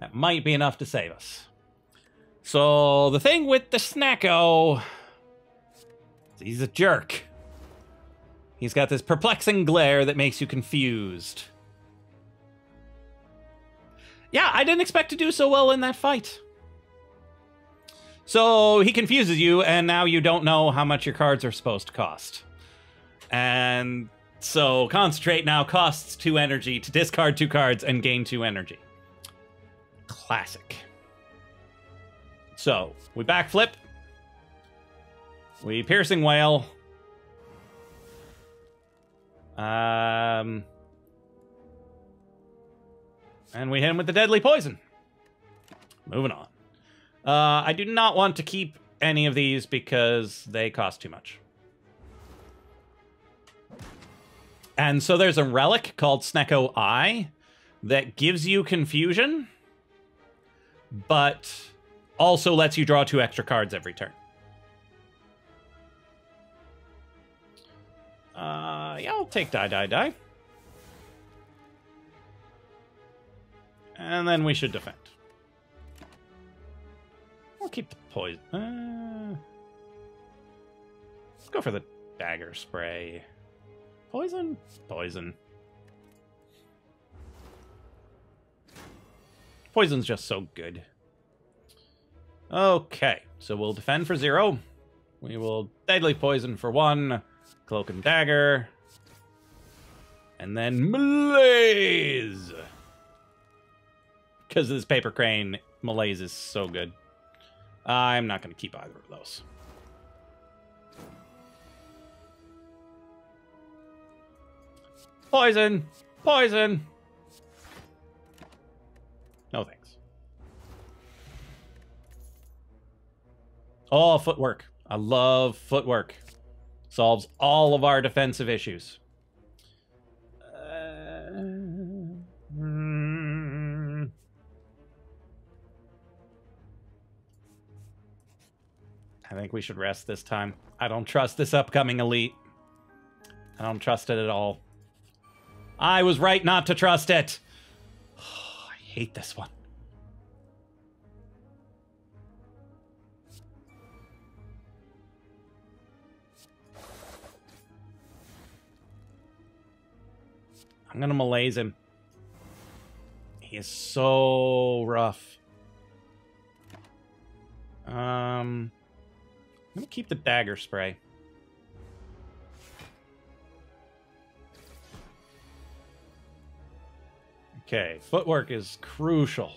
Speaker 1: That might be enough to save us. So, the thing with the Snacko... He's a jerk. He's got this perplexing glare that makes you confused. Yeah, I didn't expect to do so well in that fight. So he confuses you, and now you don't know how much your cards are supposed to cost. And so Concentrate now costs 2 energy to discard 2 cards and gain 2 energy. Classic. So, we backflip. We Piercing Wail. And we hit him with the Deadly Poison. Moving on. I do not want to keep any of these because they cost too much. And so there's a relic called Snecko Eye that gives you confusion, but also lets you draw 2 extra cards every turn. Yeah, I'll take die. And then we should defend. I'll keep the poison. Let's go for the dagger spray. Poison? Poison. Poison's just so good. Okay, so we'll defend for 0. We will deadly poison for 1. Cloak and dagger. And then malaise! Because this paper crane, malaise is so good. I'm not going to keep either of those. Poison! Poison! No thanks. Oh, footwork. I love footwork. Solves all of our defensive issues. I think we should rest this time. I don't trust this upcoming elite. I don't trust it at all. I was right not to trust it. Oh, I hate this one. I'm gonna malaise him. He is so rough. I'm gonna keep the dagger spray. Okay, footwork is crucial.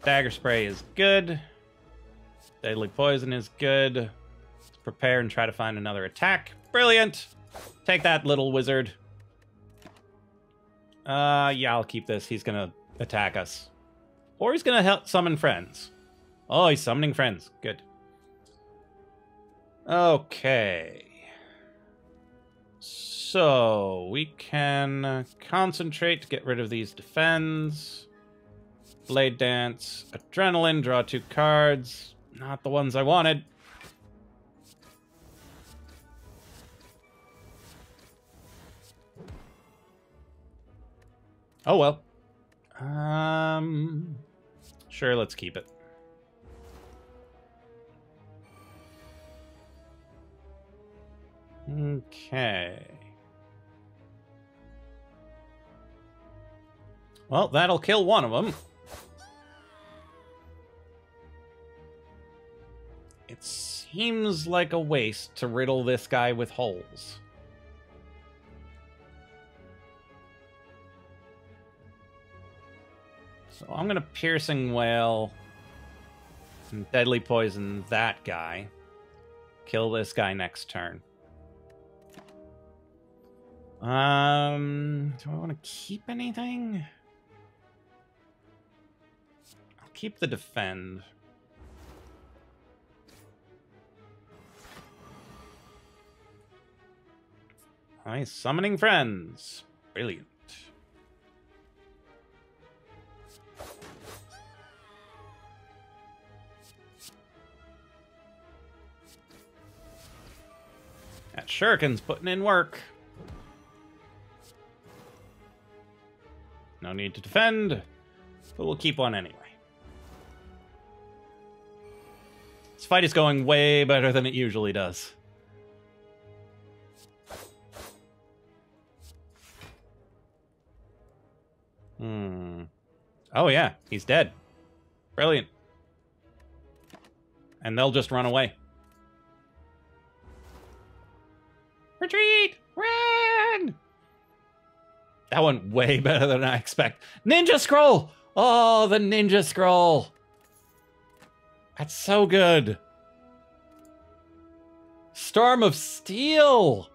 Speaker 1: Dagger spray is good. Deadly poison is good. Let's prepare and try to find another attack. Brilliant! Take that, little wizard. Yeah, I'll keep this. He's gonna attack us. Or he's gonna help summon friends. Oh, he's summoning friends. Good. Okay. So, we can concentrate to get rid of these defends. Blade Dance. Adrenaline. Draw 2 cards. Not the ones I wanted. Oh, well. Sure, let's keep it. Okay. Well, that'll kill one of them. It seems like a waste to riddle this guy with holes. So I'm going to Piercing Wail and Deadly Poison that guy. Kill this guy next turn. Do I want to keep anything? I'll keep the defend. Nice. Summoning friends. Brilliant. That shuriken's putting in work. No need to defend, but we'll keep one anyway. This fight is going way better than it usually does. Oh yeah, he's dead. Brilliant. And they'll just run away. Retreat! Run! That went way better than I expect. Ninja Scroll! Oh, the Ninja Scroll! That's so good. Storm of Steel!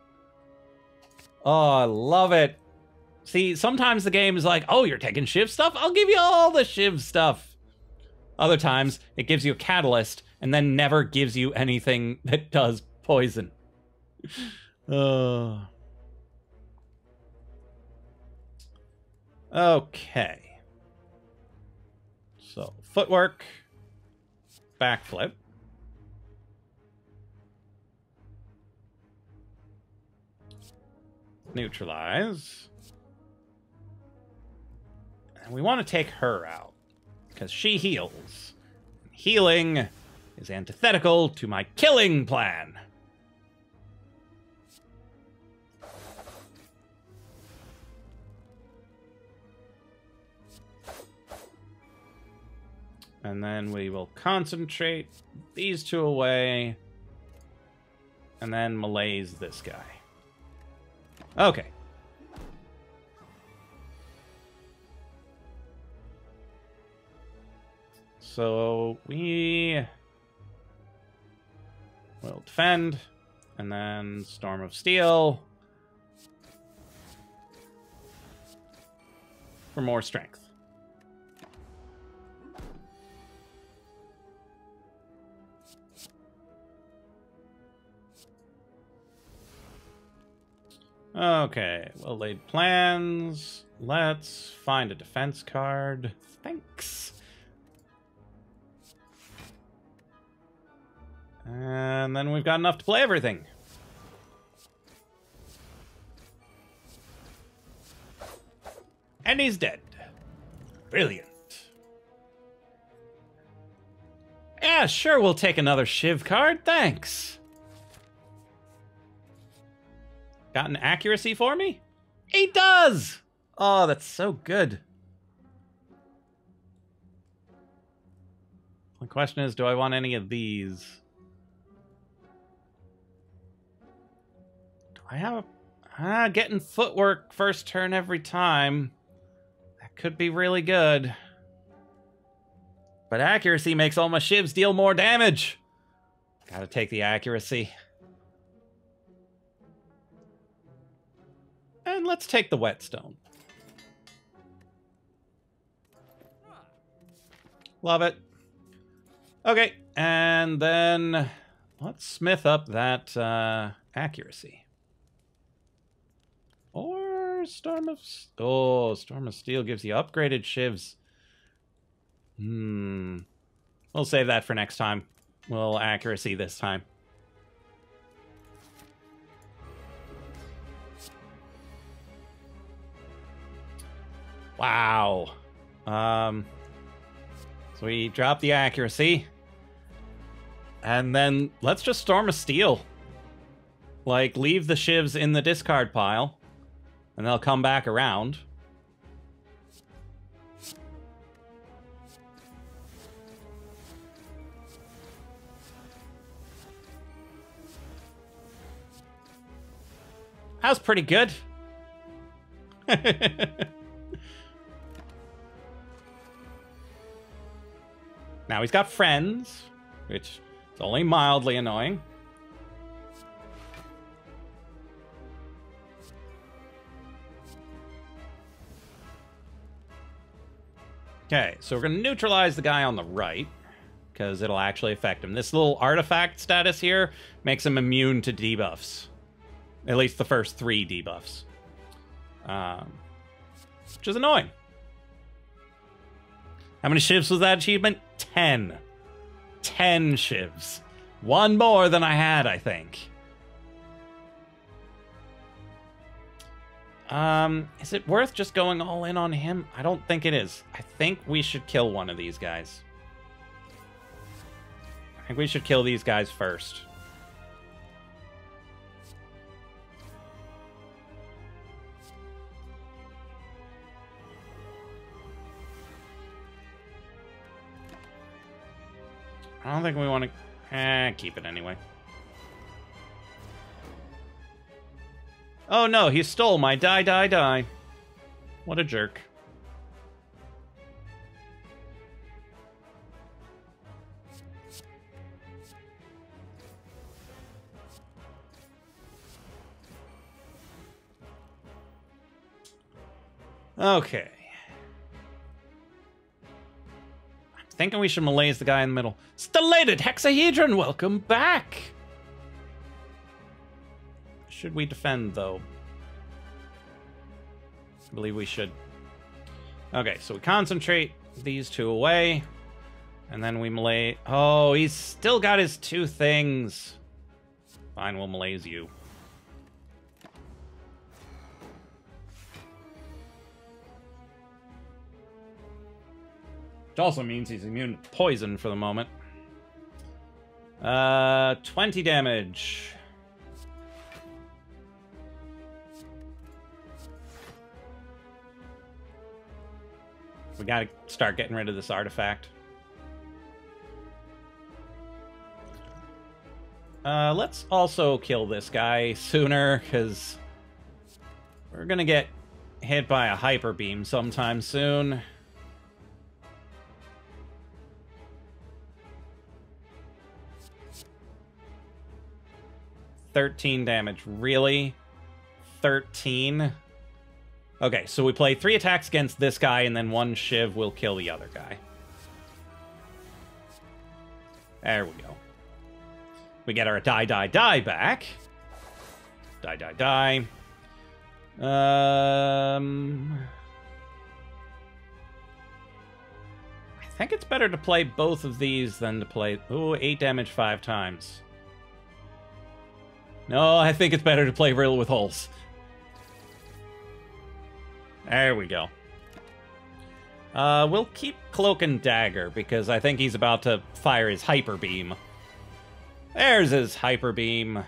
Speaker 1: Oh, I love it. See, sometimes the game is like, oh, you're taking Shiv stuff? I'll give you all the Shiv stuff. Other times, it gives you a catalyst and then never gives you anything that does poison. Okay. So, footwork. Backflip. Neutralize. And we want to take her out, because she heals. Healing is antithetical to my killing plan. And then we will concentrate these two away. And then malaise this guy. Okay. So we will defend. And then Storm of Steel. For more strength. Okay, well laid plans. Let's find a defense card. Thanks. And then we've got enough to play everything. And he's dead. Brilliant. Yeah, sure, we'll take another Shiv card. Thanks. Got an accuracy for me? He does! Oh, that's so good. The question is, do I want any of these? Do I have a... getting footwork first turn every time. That could be really good. But accuracy makes all my shivs deal more damage. Gotta take the accuracy. And let's take the whetstone. Love it. Okay, and then let's smith up that accuracy. Or Storm of... Oh, Storm of Steel gives you upgraded shivs. We'll save that for next time. We'll accuracy this time. Wow. So we drop the accuracy. And then let's just Storm of Steel. Like, leave the shivs in the discard pile. And they'll come back around. That was pretty good. Now he's got friends, which is only mildly annoying. Okay, so we're going to neutralize the guy on the right, because it'll actually affect him. This little artifact status here makes him immune to debuffs. At least the first 3 debuffs. Which is annoying. How many shivs was that achievement? 10. 10 shivs. One more than I had, I think. Is it worth just going all in on him? I don't think it is. I think we should kill one of these guys. I think we should kill these guys first. I don't think we want to... keep it anyway. Oh no, he stole my die. What a jerk. Okay. I'm thinking we should malaise the guy in the middle. Stellated Hexahedron, welcome back! Should we defend, though? I believe we should. Okay, so we concentrate these 2 away. And then we melee... Oh, he's still got his 2 things. Fine, we'll malaise you. Which also means he's immune to poison for the moment. 20 damage. We gotta start getting rid of this artifact. Let's also kill this guy sooner, because we're gonna get hit by a hyper beam sometime soon. $13 damage. Really? 13? Okay, so we play 3 attacks against this guy, and then 1 shiv will kill the other guy. There we go. We get our die, die, die back. Die, die, die. I think it's better to play both of these than to play... Ooh, 8 damage 5 times. No, I think it's better to play Riddle with Holes. There we go. We'll keep Cloak and Dagger, because I think he's about to fire his Hyper Beam. There's his Hyper Beam.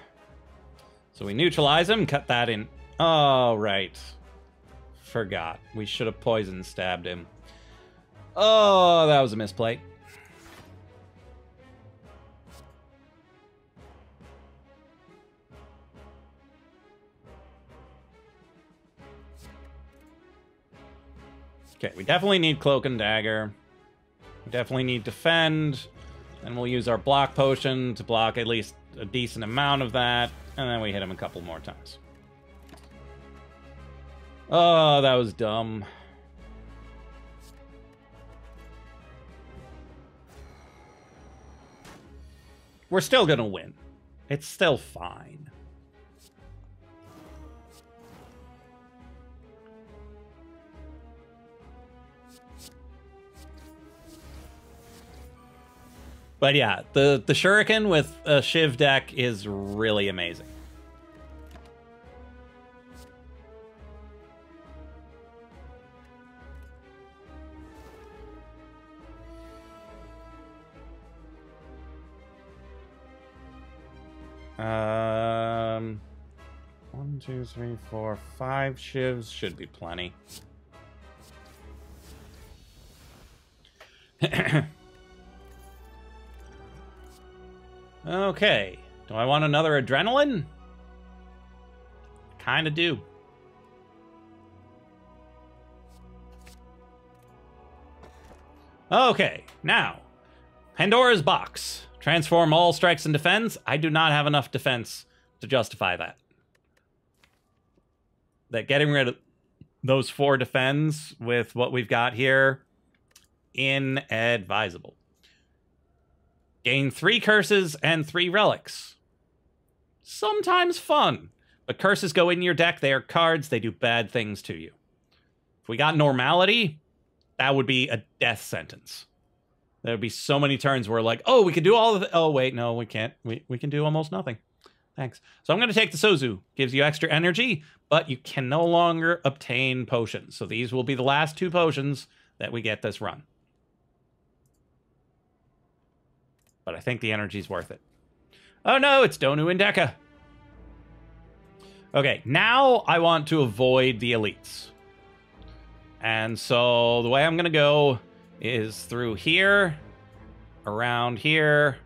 Speaker 1: So we neutralize him, cut that in. Oh, right. Forgot. We should have poison stabbed him. Oh, that was a misplay. Okay, we definitely need Cloak and Dagger. We definitely need Defend. And we'll use our block potion to block at least a decent amount of that. And then we hit him a couple more times. Oh, that was dumb. We're still gonna win. It's still fine. But yeah, the Shuriken with a Shiv deck is really amazing. One, two, three, four, 5 shivs should be plenty. Okay. Do I want another adrenaline? Kinda do. Okay, now. Pandora's Box. Transform all strikes and defense. I do not have enough defense to justify that. That getting rid of those 4 defends with what we've got here, inadvisable. Gain 3 curses and 3 relics. Sometimes fun, but curses go in your deck. They are cards. They do bad things to you. If we got normality, that would be a death sentence. There would be so many turns where like, oh, we can do all of the... Oh, wait, no, we can't. We can do almost nothing. Thanks. So I'm going to take the Sozu. Gives you extra energy, but you can no longer obtain potions. So these will be the last 2 potions that we get this run. But I think the energy's worth it. Oh no, it's Donu and Deka. Okay, now I want to avoid the elites. And so the way I'm going to go is through here, around here,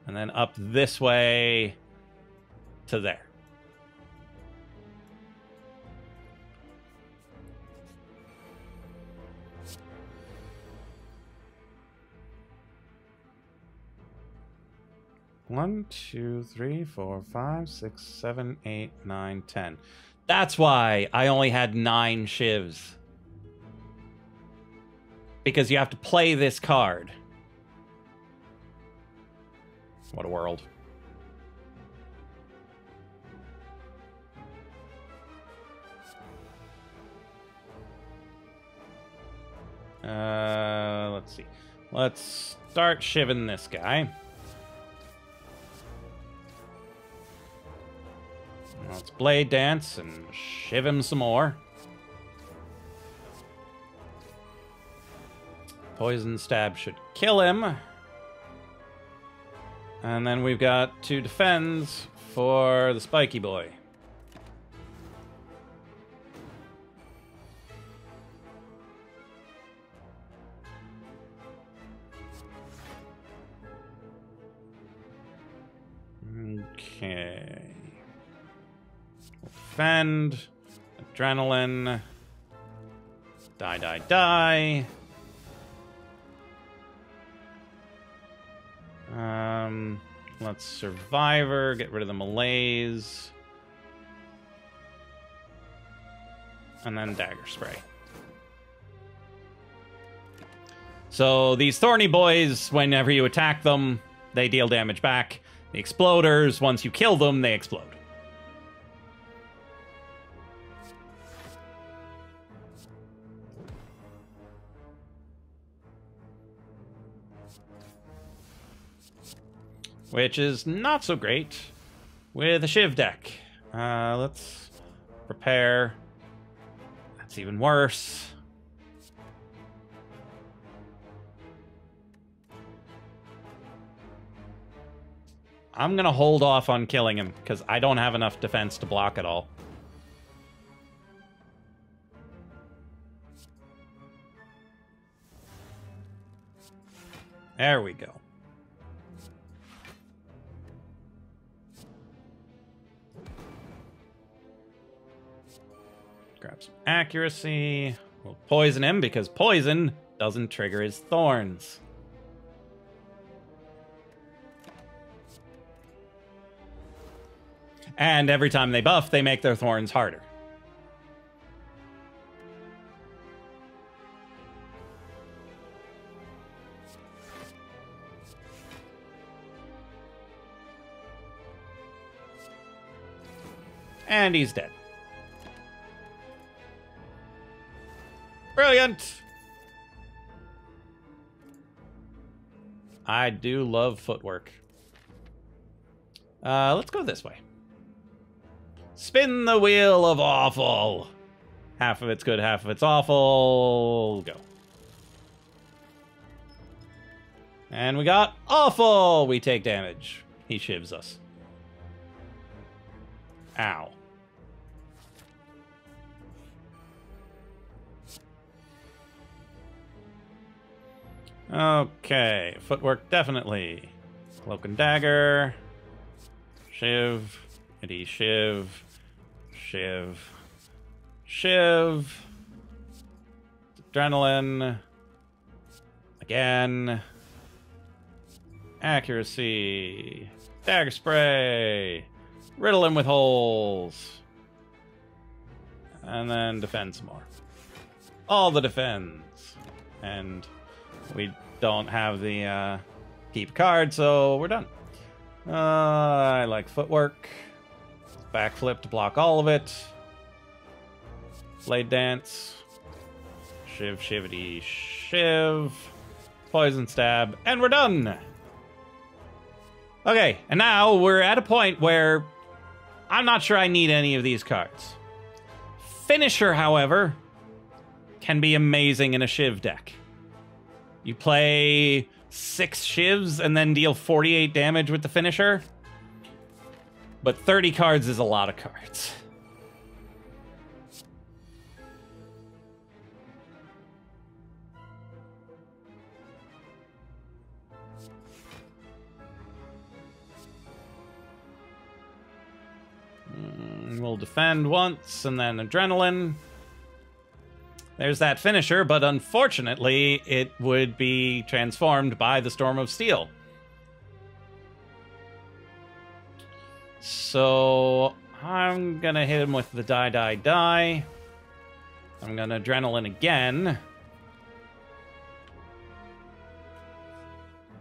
Speaker 1: and then up this way to there. One, 2, 3, 4, 5, 6, 7, 8, 9, 10. That's why I only had 9 shivs. Because you have to play this card. What a world. Let's see. Let's start shivving this guy. Let's Blade Dance and shiv him some more. Poison Stab should kill him. And then we've got 2 defends for the Spiky Boy. Okay. Defend. Adrenaline. Die, die, die. Let's Survivor. Get rid of the malaise. And then Dagger Spray. So these thorny boys, whenever you attack them, they deal damage back. The exploders, once you kill them, they explode. Which is not so great with a Shiv deck. Let's prepare. That's even worse. I'm gonna hold off on killing him, because I don't have enough defense to block at all. There we go. Grab some accuracy. We'll poison him, because poison doesn't trigger his thorns. And every time they buff, they make their thorns harder. And he's dead. Brilliant! I do love footwork. Let's go this way. Spin the wheel of awful. Half of it's good, half of it's awful. Go. And we got awful. We take damage. He shivs us. Ow. Okay. Footwork, definitely. Cloak and dagger. Shiv. Itty shiv. Shiv. Shiv. Adrenaline. Again. Accuracy. Dagger spray. Riddle him with holes. And then defend some more. All the defends. And we don't have the keep card, so we're done. I like footwork. Backflip to block all of it. Blade dance. Shiv, shivity, shiv. Poison stab. And we're done! Okay, and now we're at a point where I'm not sure I need any of these cards. Finisher, however, can be amazing in a Shiv deck. You play 6 Shivs and then deal 48 damage with the Finisher. But 30 cards is a lot of cards. We'll defend once, and then Adrenaline. There's that Finisher, but unfortunately, it would be transformed by the Storm of Steel. So, I'm gonna hit him with the die, die, die. I'm gonna Adrenaline again.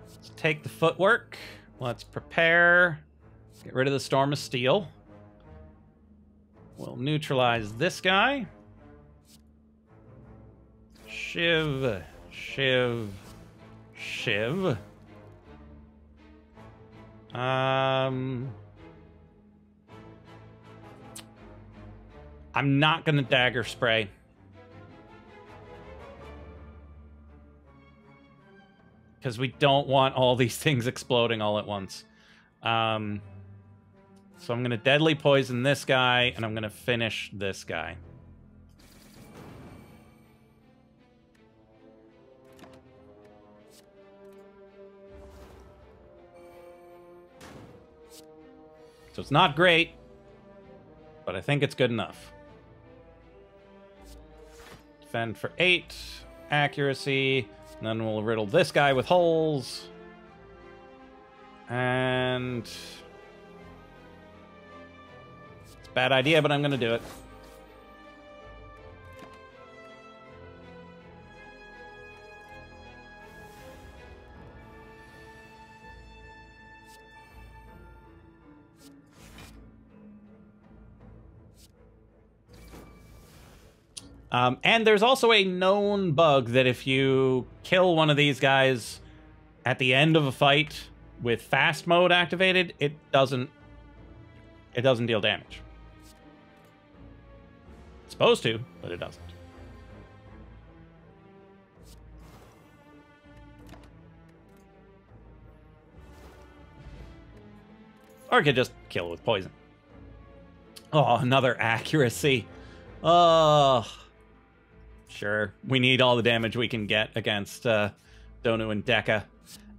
Speaker 1: Let's take the footwork. Let's prepare. Get rid of the Storm of Steel. We'll neutralize this guy. Shiv, shiv, shiv. I'm not gonna dagger spray. Because we don't want all these things exploding all at once. So I'm going to deadly poison this guy, and I'm going to finish this guy. So it's not great, but I think it's good enough. Defend for 8. Accuracy. And then we'll riddle this guy with holes. And... it's a bad idea, but I'm going to do it. And there's also a known bug that if you kill one of these guys at the end of a fight with fast mode activated, it doesn't deal damage. It's supposed to, but it doesn't. Or it could just kill with poison. Oh, another accuracy. Oh... sure, we need all the damage we can get against Donu and Deka.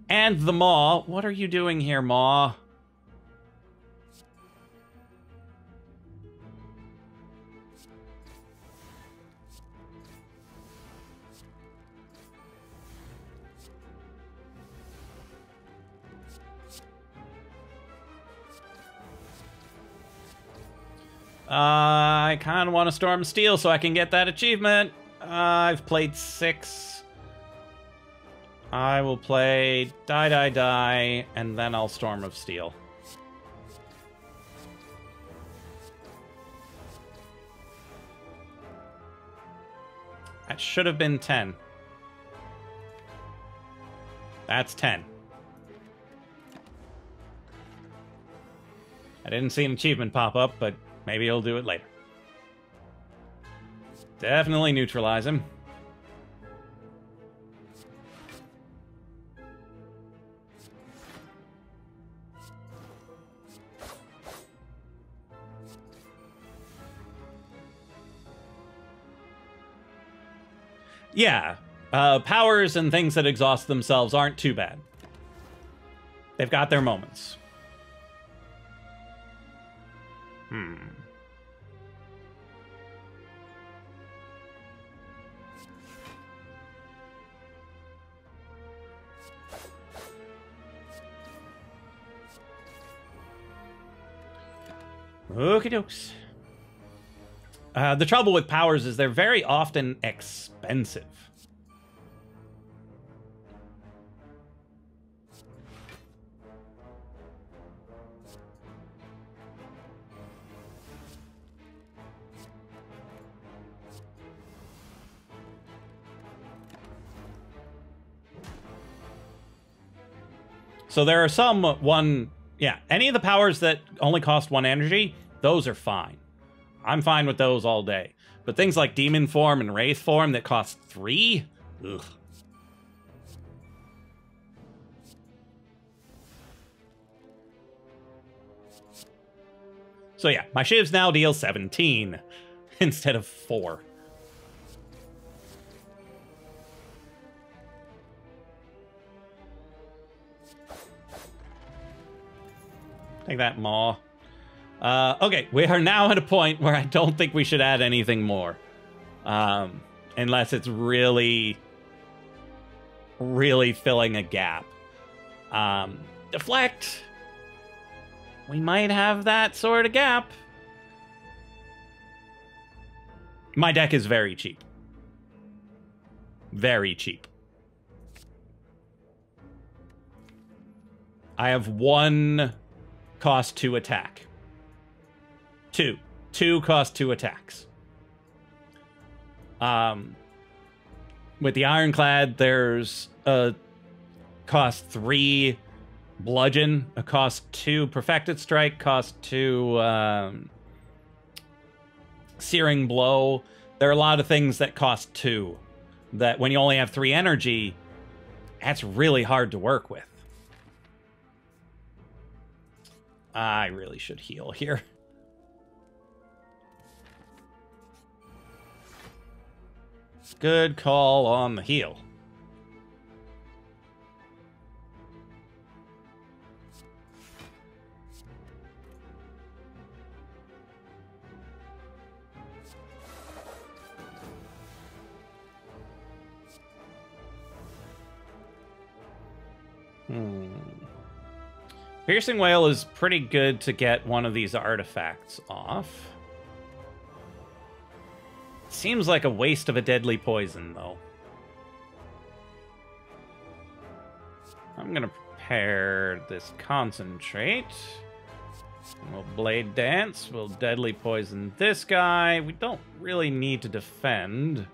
Speaker 1: And the Maw. What are you doing here, Maw? I kind of want to Storm Steel so I can get that achievement. I've played 6. I will play Die, and then I'll Storm of Steel. That should have been 10. That's 10. I didn't see an achievement pop up, but maybe he'll do it later. Definitely neutralize him. Yeah, powers and things that exhaust themselves aren't too bad. They've got their moments. Okie dokes. The trouble with powers is they're very often expensive. So there are some any of the powers that only cost 1 energy, those are fine. I'm fine with those all day. But things like Demon Form and Wraith Form that cost 3? Ugh. So yeah, my shivs now deal 17 instead of 4. Take that, Maw. Okay, we are now at a point where I don't think we should add anything more. Unless it's really, really filling a gap. Deflect. We might have that sort of gap. My deck is very cheap. Very cheap. I have 1 cost 2 attack. 2 cost 2 attacks. With the Ironclad, there's a cost 3 bludgeon, a cost 2 perfected strike, cost 2 searing blow. There are a lot of things that cost 2 that when you only have 3 energy, that's really hard to work with. I really should heal here. Good call on the heal. Piercing Wail is pretty good to get one of these artifacts off. Seems like a waste of a deadly poison, though. I'm gonna prepare this concentrate. We'll Blade Dance. We'll deadly poison this guy. We don't really need to defend.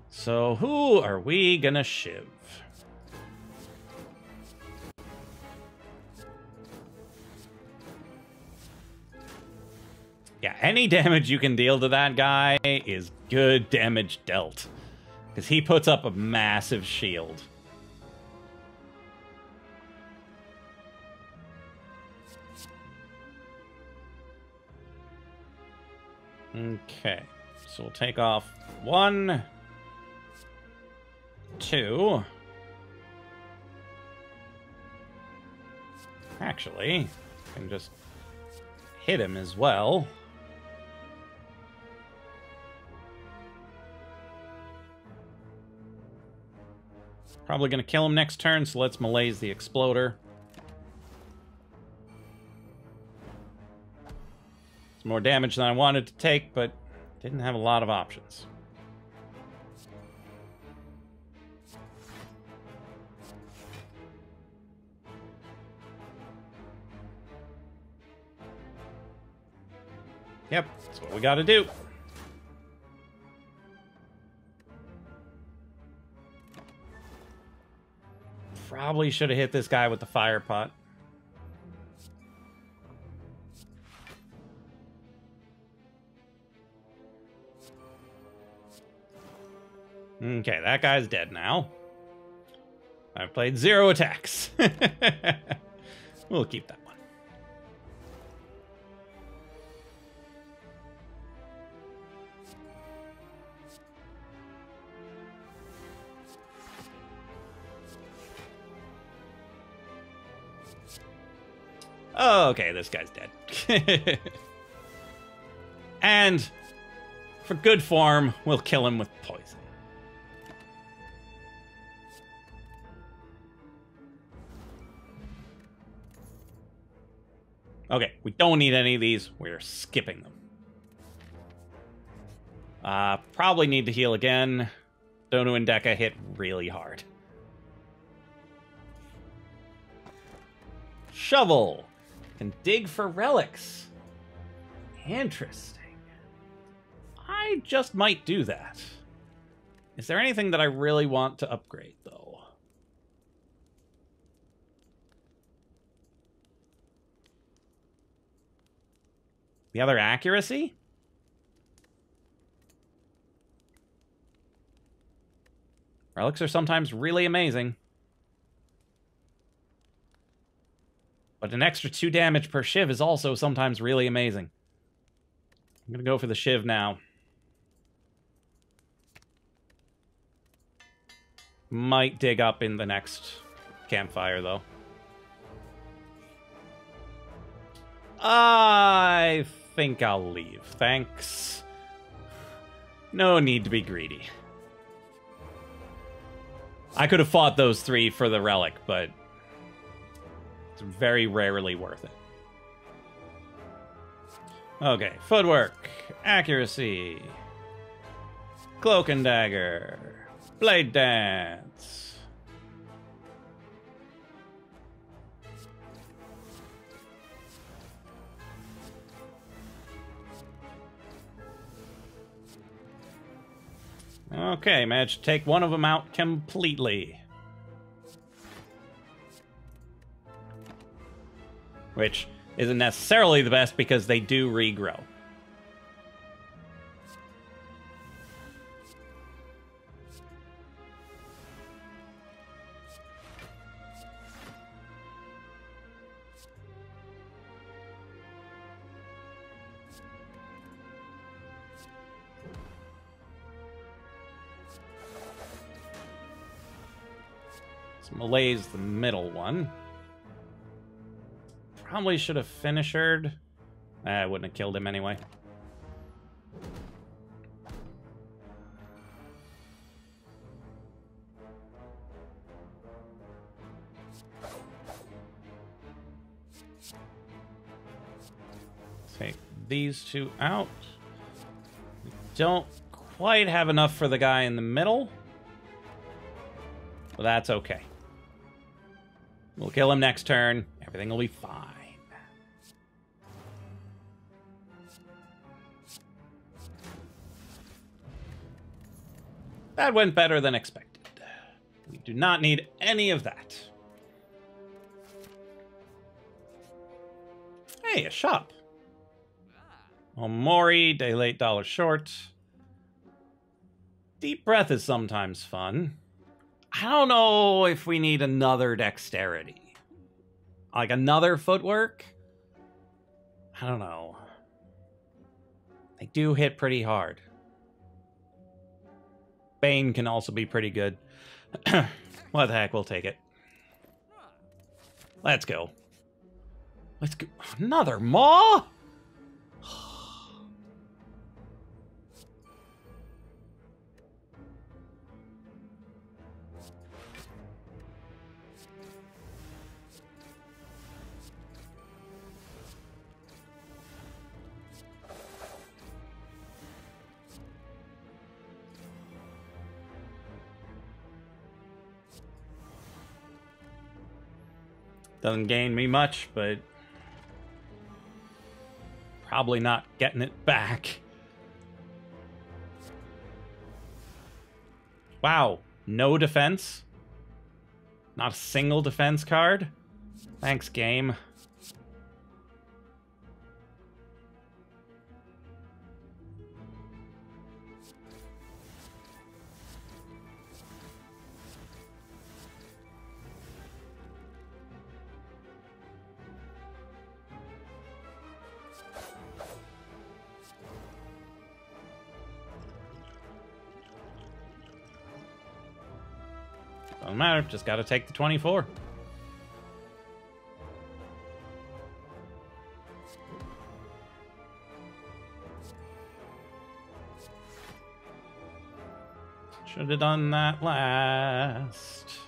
Speaker 1: So who are we gonna shiv? Yeah, any damage you can deal to that guy is good damage dealt. Because he puts up a massive shield. Okay, so we'll take off 1, 2. Actually, I can just hit him as well. Probably gonna kill him next turn, so let's malaise the Exploder. It's more damage than I wanted to take, but didn't have a lot of options. Yep, that's what we gotta do. Probably should have hit this guy with the fire pot. Okay, that guy's dead now. I've played 0 attacks. We'll keep that one. Oh, okay, this guy's dead. And for good form, we'll kill him with poison. Okay, we don't need any of these. We're skipping them. Probably need to heal again. Donu and Deka hit really hard. Shovel. Can dig for relics. Interesting. I just might do that. Is there anything that I really want to upgrade, though? The other accuracy? Relics are sometimes really amazing. But an extra 2 damage per shiv is also sometimes really amazing. I'm gonna go for the shiv now. Might dig up in the next campfire, though. I think I'll leave. Thanks. No need to be greedy. I could have fought those 3 for the relic, but it's very rarely worth it. Okay, footwork, accuracy, cloak and dagger, blade dance. Okay, managed to take one of them out completely. Which isn't necessarily the best because they do regrow. So Malaise the middle one. Probably should have finishered. I wouldn't have killed him anyway. Take these two out. We don't quite have enough for the guy in the middle. But that's okay. We'll kill him next turn. Everything will be fine. That went better than expected. We do not need any of that. Hey, a shop. Oh, Mori, day late, dollar short. Deep breath is sometimes fun. I don't know if we need another dexterity. Like another footwork? I don't know. They do hit pretty hard. Bane can also be pretty good. What the heck, we'll take it. Let's go. Let's go. Another maw? Doesn't gain me much, but probably not getting it back. Wow, no defense? Not a single defense card? Thanks, game. Doesn't matter, just gotta take the 24. Should have done that last.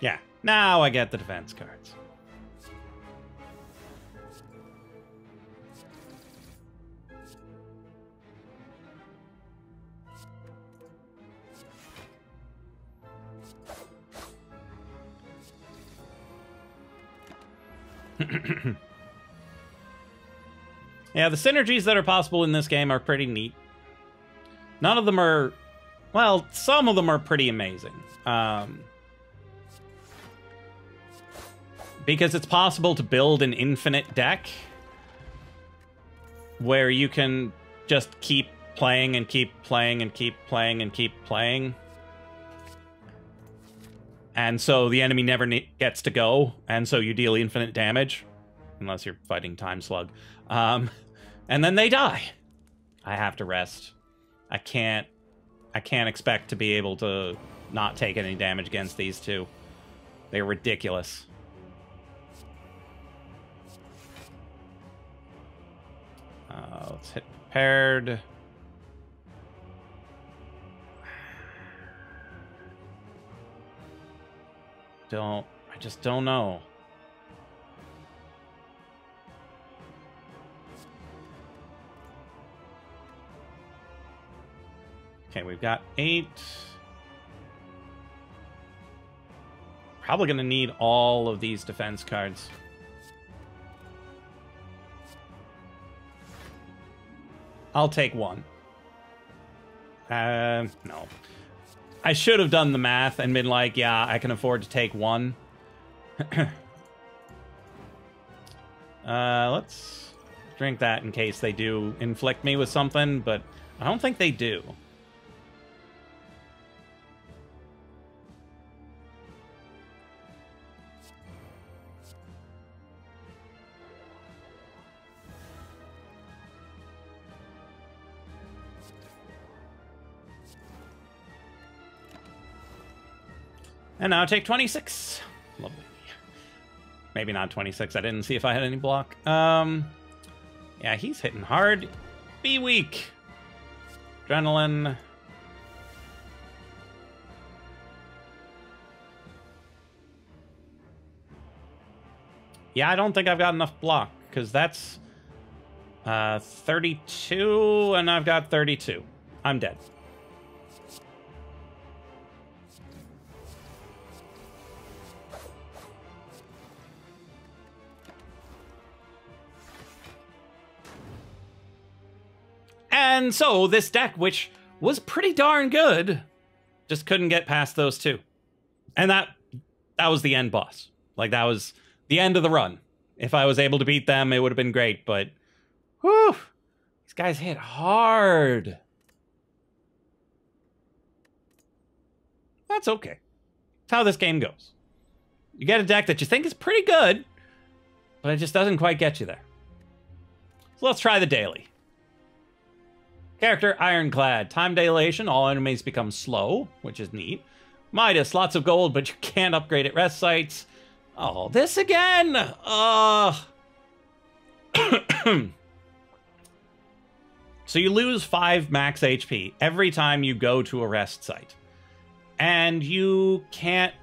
Speaker 1: Yeah, now I get the defense cards. Yeah, the synergies that are possible in this game are pretty neat. None of them are... Well, some of them are pretty amazing. Because it's possible to build an infinite deck where you can just keep playing and keep playing and keep playing and keep playing. And so the enemy never gets to go, and so you deal infinite damage. Unless you're fighting Time Slug. And then they die. I have to rest. I can't expect to be able to not take any damage against these two. They're ridiculous. Let's hit prepared. I just don't know. Okay, we've got 8. Probably gonna need all of these defense cards. I'll take one. No. I should have done the math and been like, yeah, I can afford to take one. Let's drink that in case they do inflict me with something, but I don't think they do. And now I take 26. Lovely. Maybe not 26. I didn't see if I had any block. Yeah, he's hitting hard. Be weak. Adrenaline. Yeah, I don't think I've got enough block, because that's 32, and I've got 32. I'm dead. And so this deck, which was pretty darn good, just couldn't get past those two. And that was the end boss. Like, that was the end of the run. If I was able to beat them, it would have been great, but whew, these guys hit hard. That's okay. That's how this game goes. You get a deck that you think is pretty good, but it just doesn't quite get you there. So let's try the daily. Character, Ironclad. Time dilation, all enemies become slow, which is neat. Midas, lots of gold, but you can't upgrade at rest sites. Oh, this again! So you lose 5 max HP every time you go to a rest site. And you can't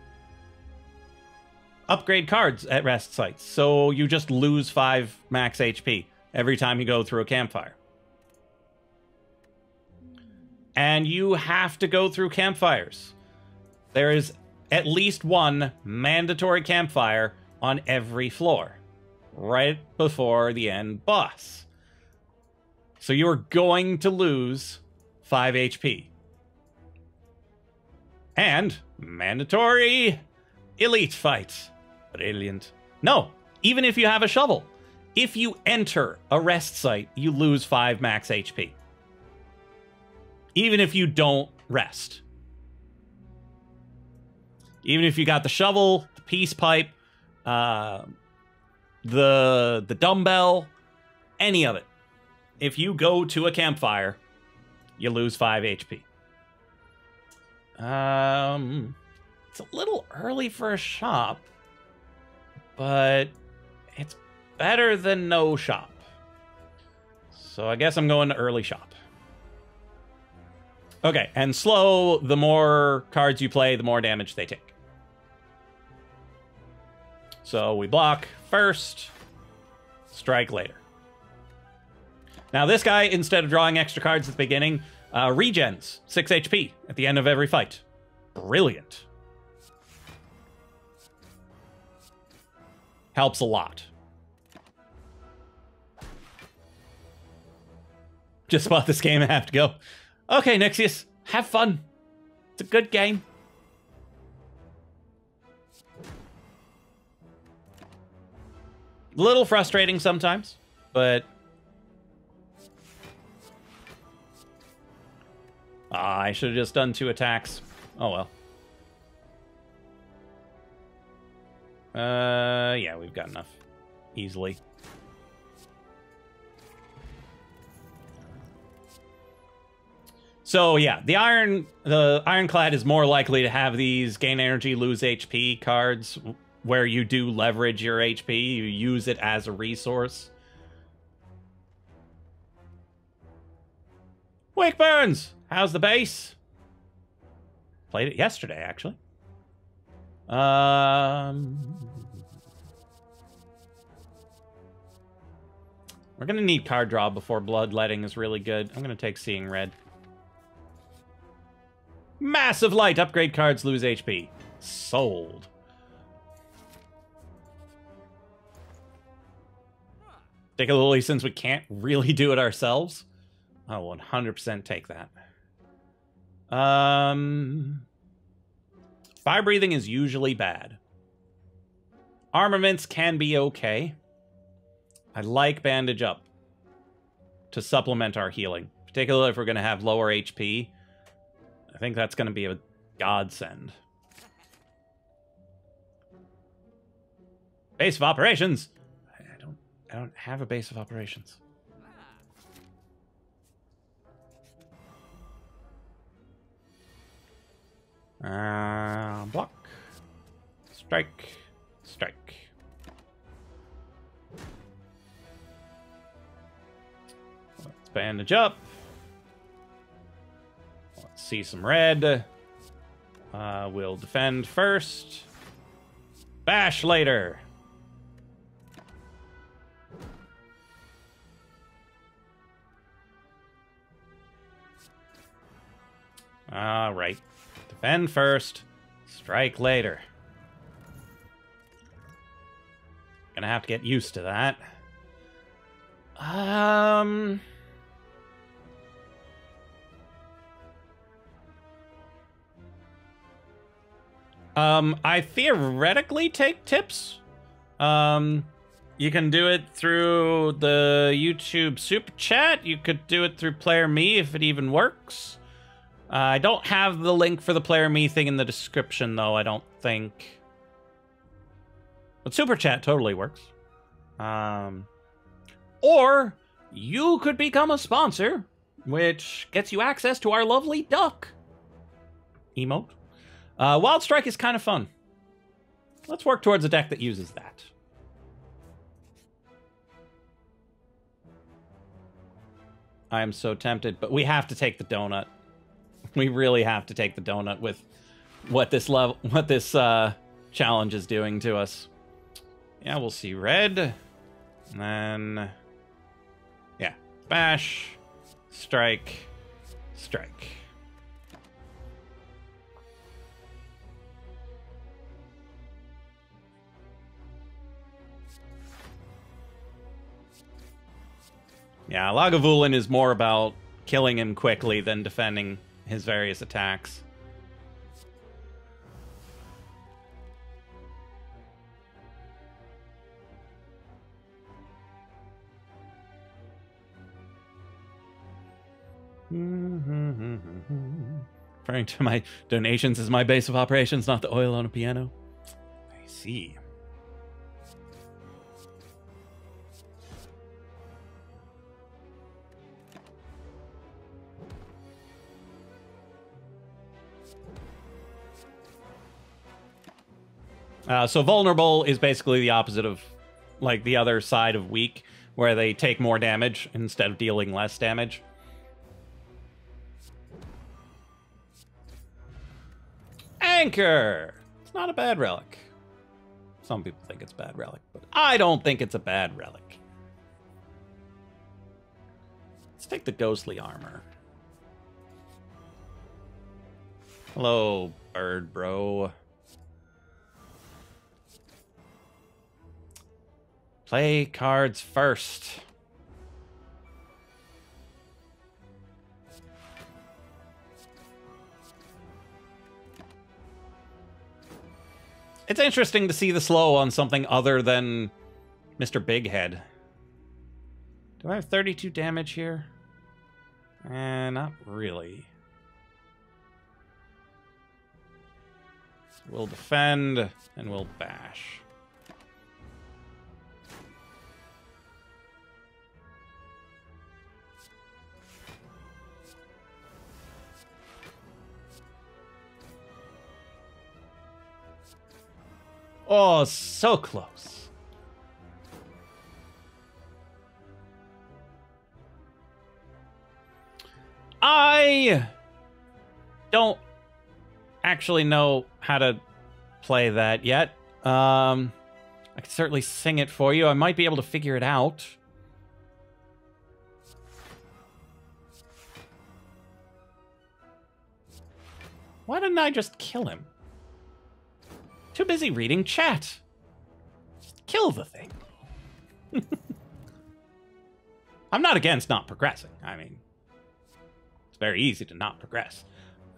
Speaker 1: upgrade cards at rest sites, so you just lose 5 max HP every time you go through a campfire. And you have to go through campfires. There is at least one mandatory campfire on every floor, right before the end boss. So you're going to lose 5 HP. And mandatory elite fight. Brilliant. No, even if you have a shovel, if you enter a rest site, you lose 5 max HP. Even if you don't rest. Even if you got the shovel, the peace pipe, the dumbbell, any of it. If you go to a campfire, you lose 5 HP. It's a little early for a shop, but it's better than no shop. So I guess I'm going to early shop. Okay, and slow, the more cards you play, the more damage they take. So we block first, strike later. Now this guy, instead of drawing extra cards at the beginning, regens 6 HP at the end of every fight. Brilliant. Helps a lot. Just bought this game and have to go. Okay, Nixius, have fun. It's a good game. A little frustrating sometimes, but... I should have just done 2 attacks. Oh well. Yeah, we've got enough. Easily. So yeah, the Ironclad is more likely to have these gain energy, lose HP cards where you do leverage your HP, you use it as a resource. Wake Burns! How's the base? Played it yesterday, actually. We're gonna need card draw before Bloodletting is really good. I'm gonna take Seeing Red. Massive Light! Upgrade cards, lose HP. Sold. Particularly since we can't really do it ourselves. I'll 100% take that. Fire breathing is usually bad. Armaments can be okay. I like Bandage Up to supplement our healing, particularly if we're going to have lower HP. I think that's going to be a godsend. Base of operations. I don't have a base of operations. Block. Strike. Strike. Let's bandage up. Let's see some red. We'll defend first. Bash later. All right. Defend first. Strike later. Gonna have to get used to that. I theoretically take tips. You can do it through the YouTube Super Chat. You could do it through Player Me if it even works. I don't have the link for the Player Me thing in the description, though, I don't think. But Super Chat totally works. Or you could become a sponsor, which gets you access to our lovely duck emote. Wild Strike is kind of fun. Let's work towards a deck that uses that. I am so tempted, but we have to take the donut. We really have to take the donut with what this challenge is doing to us. Yeah, we'll see red. And then yeah, bash, strike, strike. Yeah, Lagavulin is more about killing him quickly than defending his various attacks. Referring to my donations as my base of operations, not the oil on a piano. I see. So vulnerable is basically the opposite of, like, the other side of weak, where they take more damage instead of dealing less damage. Anchor! It's not a bad relic. Some people think it's a bad relic, but I don't think it's a bad relic. Let's take the ghostly armor. Hello, bird bro. Play cards first. It's interesting to see the slow on something other than Mr. Big Head. Do I have 32 damage here? Not really. So we'll defend and we'll bash. Oh, so close. I don't actually know how to play that yet. I can certainly sing it for you. I might be able to figure it out. Why didn't I just kill him? Too busy reading chat. Just kill the thing. I'm not against not progressing. I mean, it's very easy to not progress.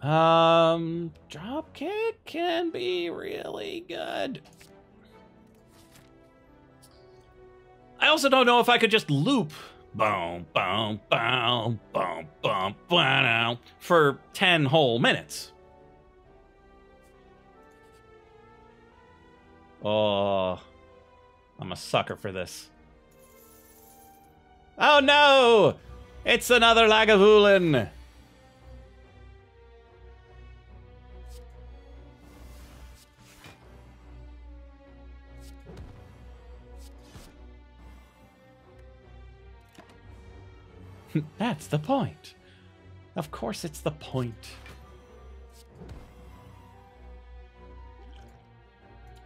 Speaker 1: Drop kick can be really good. I also don't know if I could just loop boom, boom, boom, boom, boom, boom, for 10 whole minutes. Oh, I'm a sucker for this. Oh no! It's another Lagavulin! That's the point. Of course it's the point.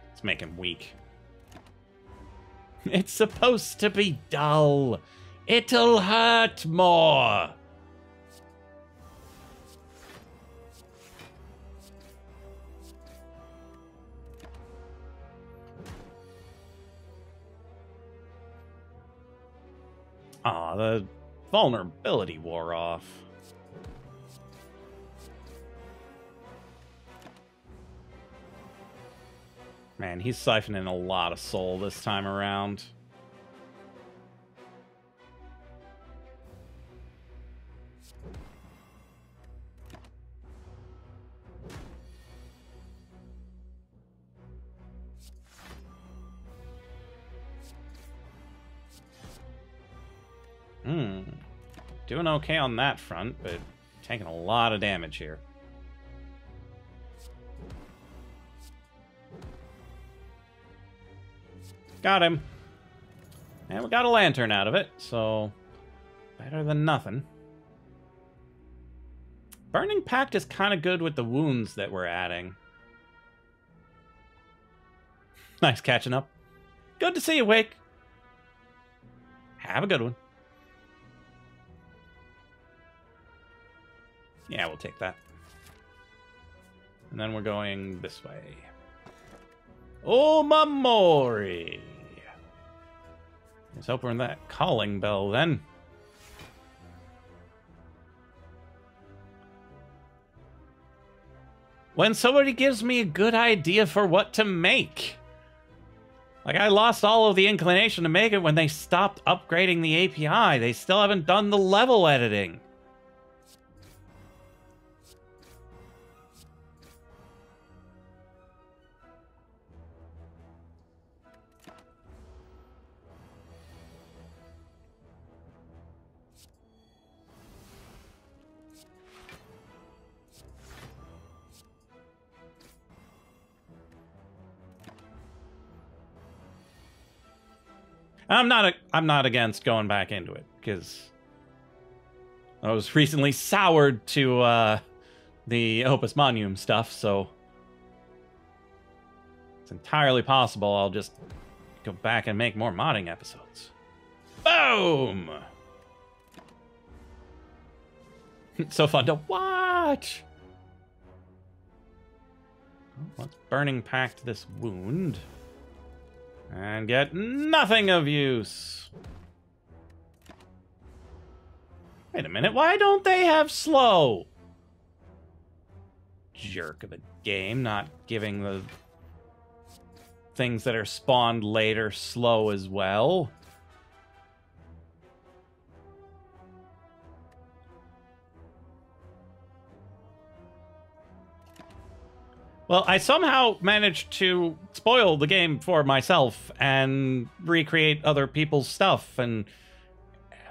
Speaker 1: Let's make him weak. It's supposed to be dull. It'll hurt more. Aw, the vulnerability wore off. Man, he's siphoning a lot of soul this time around. Doing okay on that front, but taking a lot of damage here. Got him. And we got a lantern out of it, so better than nothing. Burning Pact is kind of good with the wounds that we're adding. Nice catching up. Good to see you, Wake. Have a good one. Yeah, we'll take that. And then we're going this way. Oh, Mamori. Let's open that calling bell then. When somebody gives me a good idea for what to make. Like, I lost all of the inclination to make it when they stopped upgrading the API. They still haven't done the level editing. I'm not against going back into it, because I was recently soured to the Opus Monium stuff, so it's entirely possible I'll just go back and make more modding episodes. Boom! It's so fun to watch! Let's Burning Pact this wound. And get nothing of use. Wait a minute, why don't they have slow? Jerk of a game, not giving the things that are spawned later slow as well. Well, I somehow managed to spoil the game for myself and recreate other people's stuff, and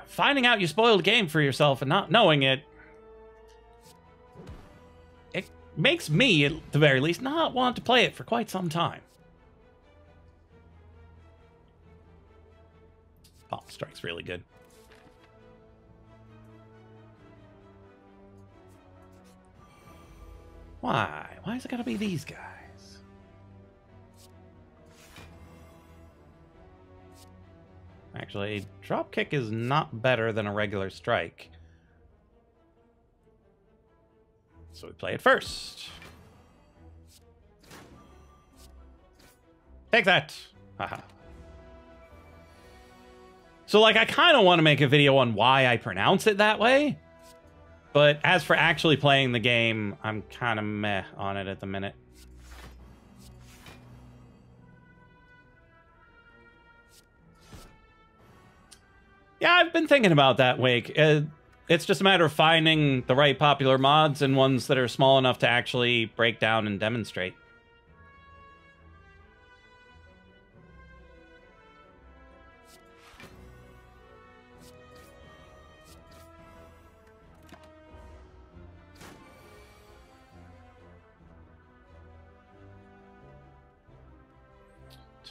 Speaker 1: finding out you spoiled a game for yourself and not knowing it, it makes me, at the very least, not want to play it for quite some time. Palm Strike's really good. Why? Why has it got to be these guys? Actually, drop kick is not better than a regular strike. So we play it first. Take that. Haha. So, like, I kind of want to make a video on why I pronounce it that way. But as for actually playing the game, I'm kind of meh on it at the minute. Yeah, I've been thinking about that, Wake. It's just a matter of finding the right popular mods and ones that are small enough to actually break down and demonstrate.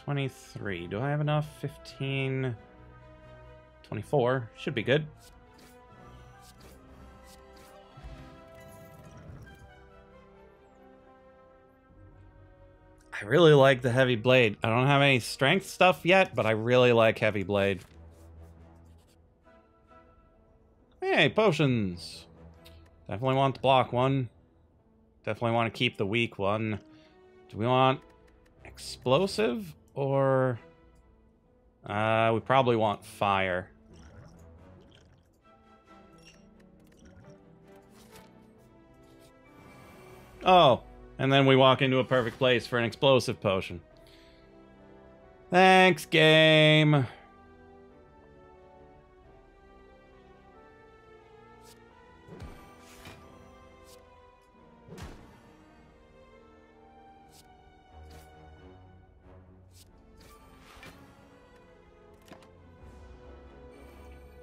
Speaker 1: $23. Do I have enough? 15. 24. Should be good. I really like the heavy blade. I don't have any strength stuff yet, but I really like heavy blade. Hey, potions. Definitely want to block one. Definitely want to keep the weak one. Do we want explosive or we probably want fire. Oh, and then we walk into a perfect place for an explosive potion. Thanks, game.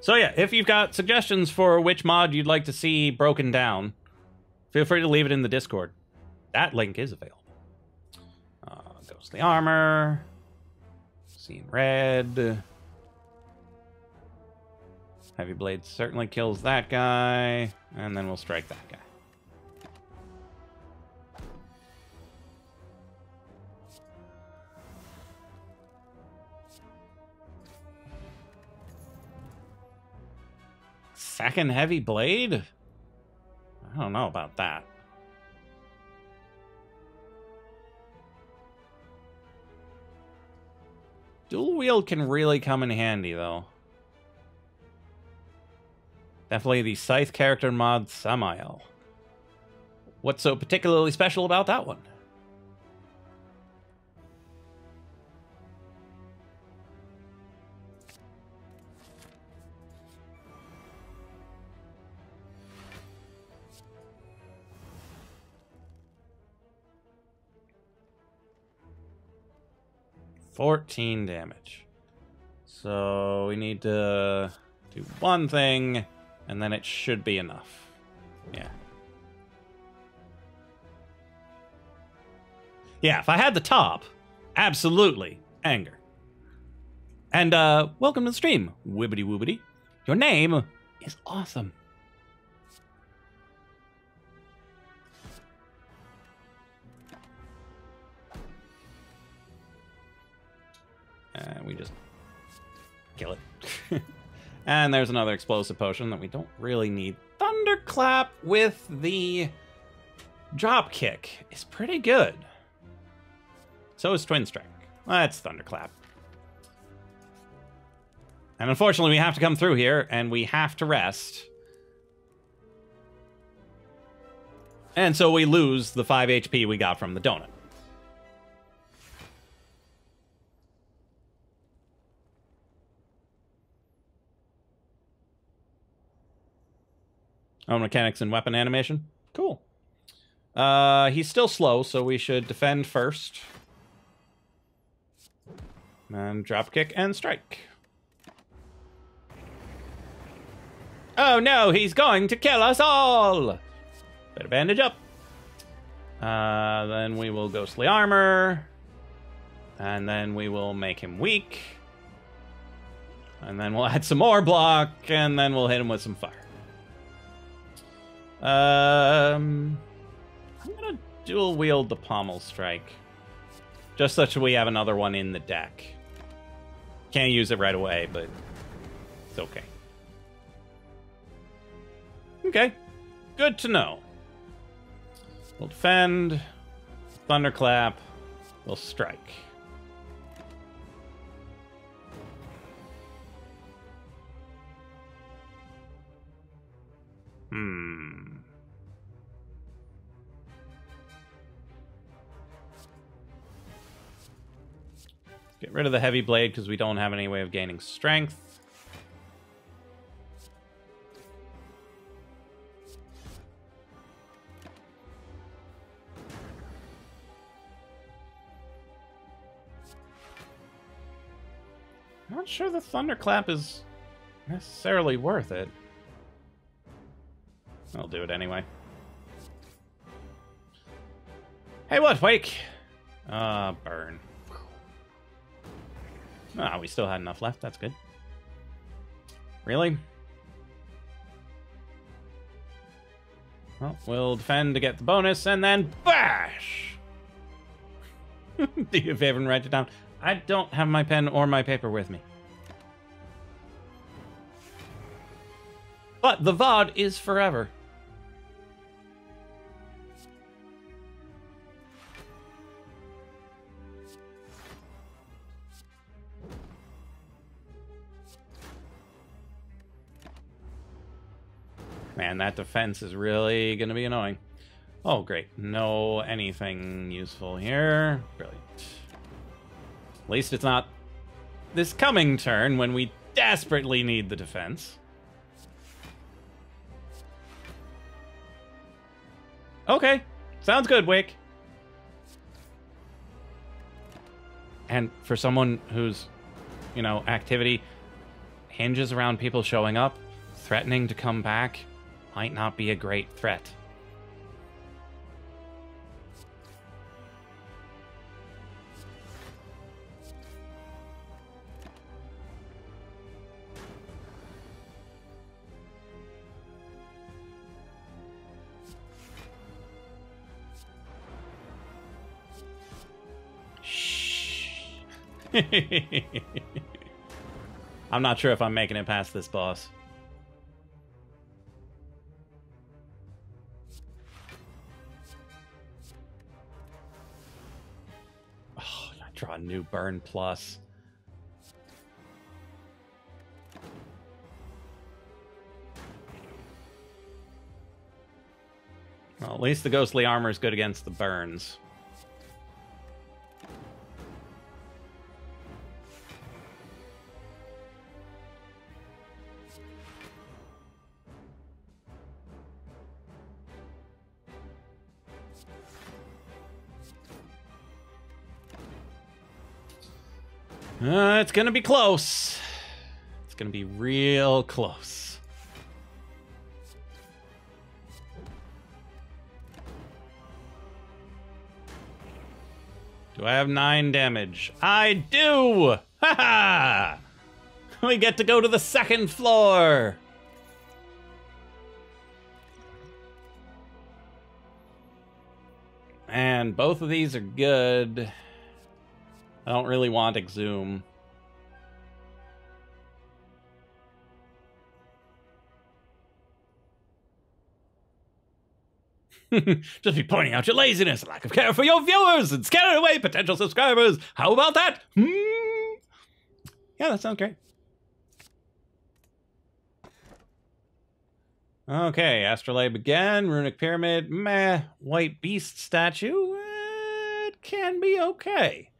Speaker 1: So yeah, if you've got suggestions for which mod you'd like to see broken down, feel free to leave it in the Discord. That link is available. Ghostly armor. Seen red. Heavy blade certainly kills that guy. And then we'll strike that guy. Second heavy blade? I don't know about that. Dual wield can really come in handy, though. Definitely the Scythe character mod Samael. What's so particularly special about that one? $14 damage. So we need to do one thing, and then it should be enough. Yeah. Yeah, if I had the top, absolutely, anger. And welcome to the stream, Wibbity Woobity. Your name is awesome. We just kill it. And there's another explosive potion that we don't really need. Thunderclap with the drop kick is pretty good. So is Twin Strike. That's Thunderclap. And unfortunately, we have to come through here, and we have to rest. And so we lose the 5 HP we got from the donut. Oh, mechanics and weapon animation. Cool. He's still slow, so we should defend first. And drop kick and strike. Oh no, he's going to kill us all! Better bandage up. Then we will ghostly armor. And then we will make him weak. And then we'll add some more block, and then we'll hit him with some fire. I'm gonna dual wield the pommel strike. Just such that we have another one in the deck. Can't use it right away, but it's okay. Okay. Good to know. We'll defend. Thunderclap. We'll strike. Get rid of the heavy blade because we don't have any way of gaining strength. I'm not sure the Thunderclap is necessarily worth it. I'll do it anyway. Hey, what, Wake? Burn. Ah, we still had enough left. That's good. Really? Well, we'll defend to get the bonus, and then bash! Do you a favor and write it down? I don't have my pen or my paper with me. But the VOD is forever. Man, that defense is really going to be annoying. Oh, great. No anything useful here. Brilliant. At least it's not this coming turn when we desperately need the defense. Okay. Sounds good, Wick. And for someone whose, you know, activity hinges around people showing up, threatening to come back might not be a great threat. I'm not sure if I'm making it past this boss. Oh, I draw a new burn plus. Well, at least the ghostly armor is good against the burns. It's gonna be close. It's gonna be real close. Do I have 9 damage? I do! Ha-ha! We get to go to the second floor! And both of these are good. I don't really want Exhume. Just be pointing out your laziness, lack of care for your viewers, and scaring away potential subscribers. How about that? Yeah, that sounds great. Okay, Astrolabe again, Runic Pyramid, meh, White Beast statue, it can be okay.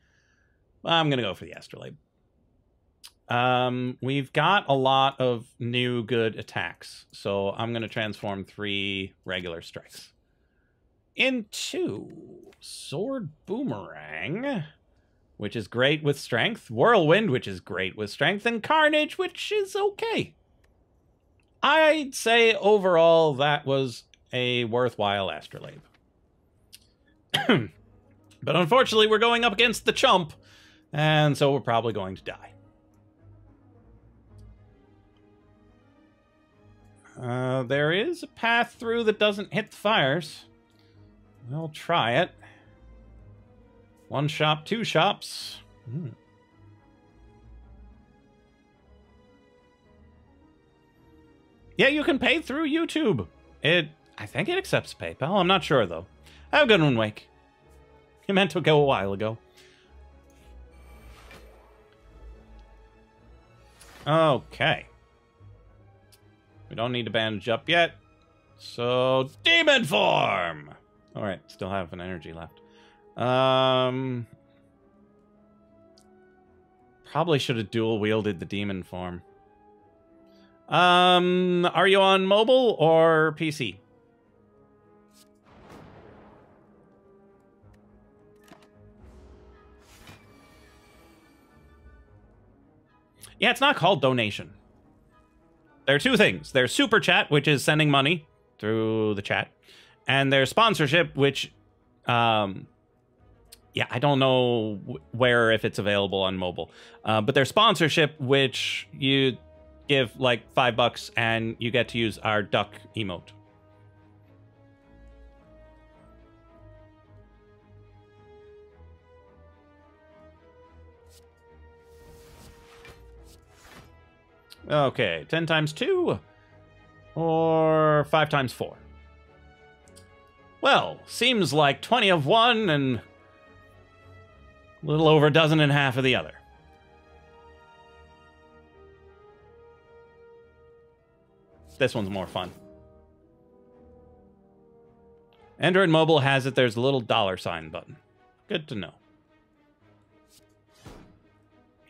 Speaker 1: I'm gonna go for the Astrolabe. We've got a lot of new good attacks, so I'm gonna transform 3 regular strikes into Sword Boomerang, which is great with strength, Whirlwind, which is great with strength, and Carnage, which is okay. I'd say overall that was a worthwhile Astrolabe. But unfortunately, we're going up against the chump, and so we're probably going to die. There is a path through that doesn't hit the fires. We'll try it. 1 shop, 2 shops. Yeah, you can pay through YouTube. I think it accepts PayPal. I'm not sure, though. Have a good one, Wake. You meant to go a while ago. Okay. We don't need to bandage up yet. So, demon form! Alright, still have an energy left. Probably should have dual wielded the demon form. Are you on mobile or PC? Yeah, it's not called donation. There are 2 things. There's Super Chat, which is sending money through the chat. And there's sponsorship, which, yeah, I don't know where, if it's available on mobile. But there's sponsorship, which you give like $5 and you get to use our duck emote. Okay, 10 times 2 or 5 times 4. Well, seems like 20 of one and a little over a dozen and a half of the other. This one's more fun. Android Mobile has it. There's a little $sign button. Good to know.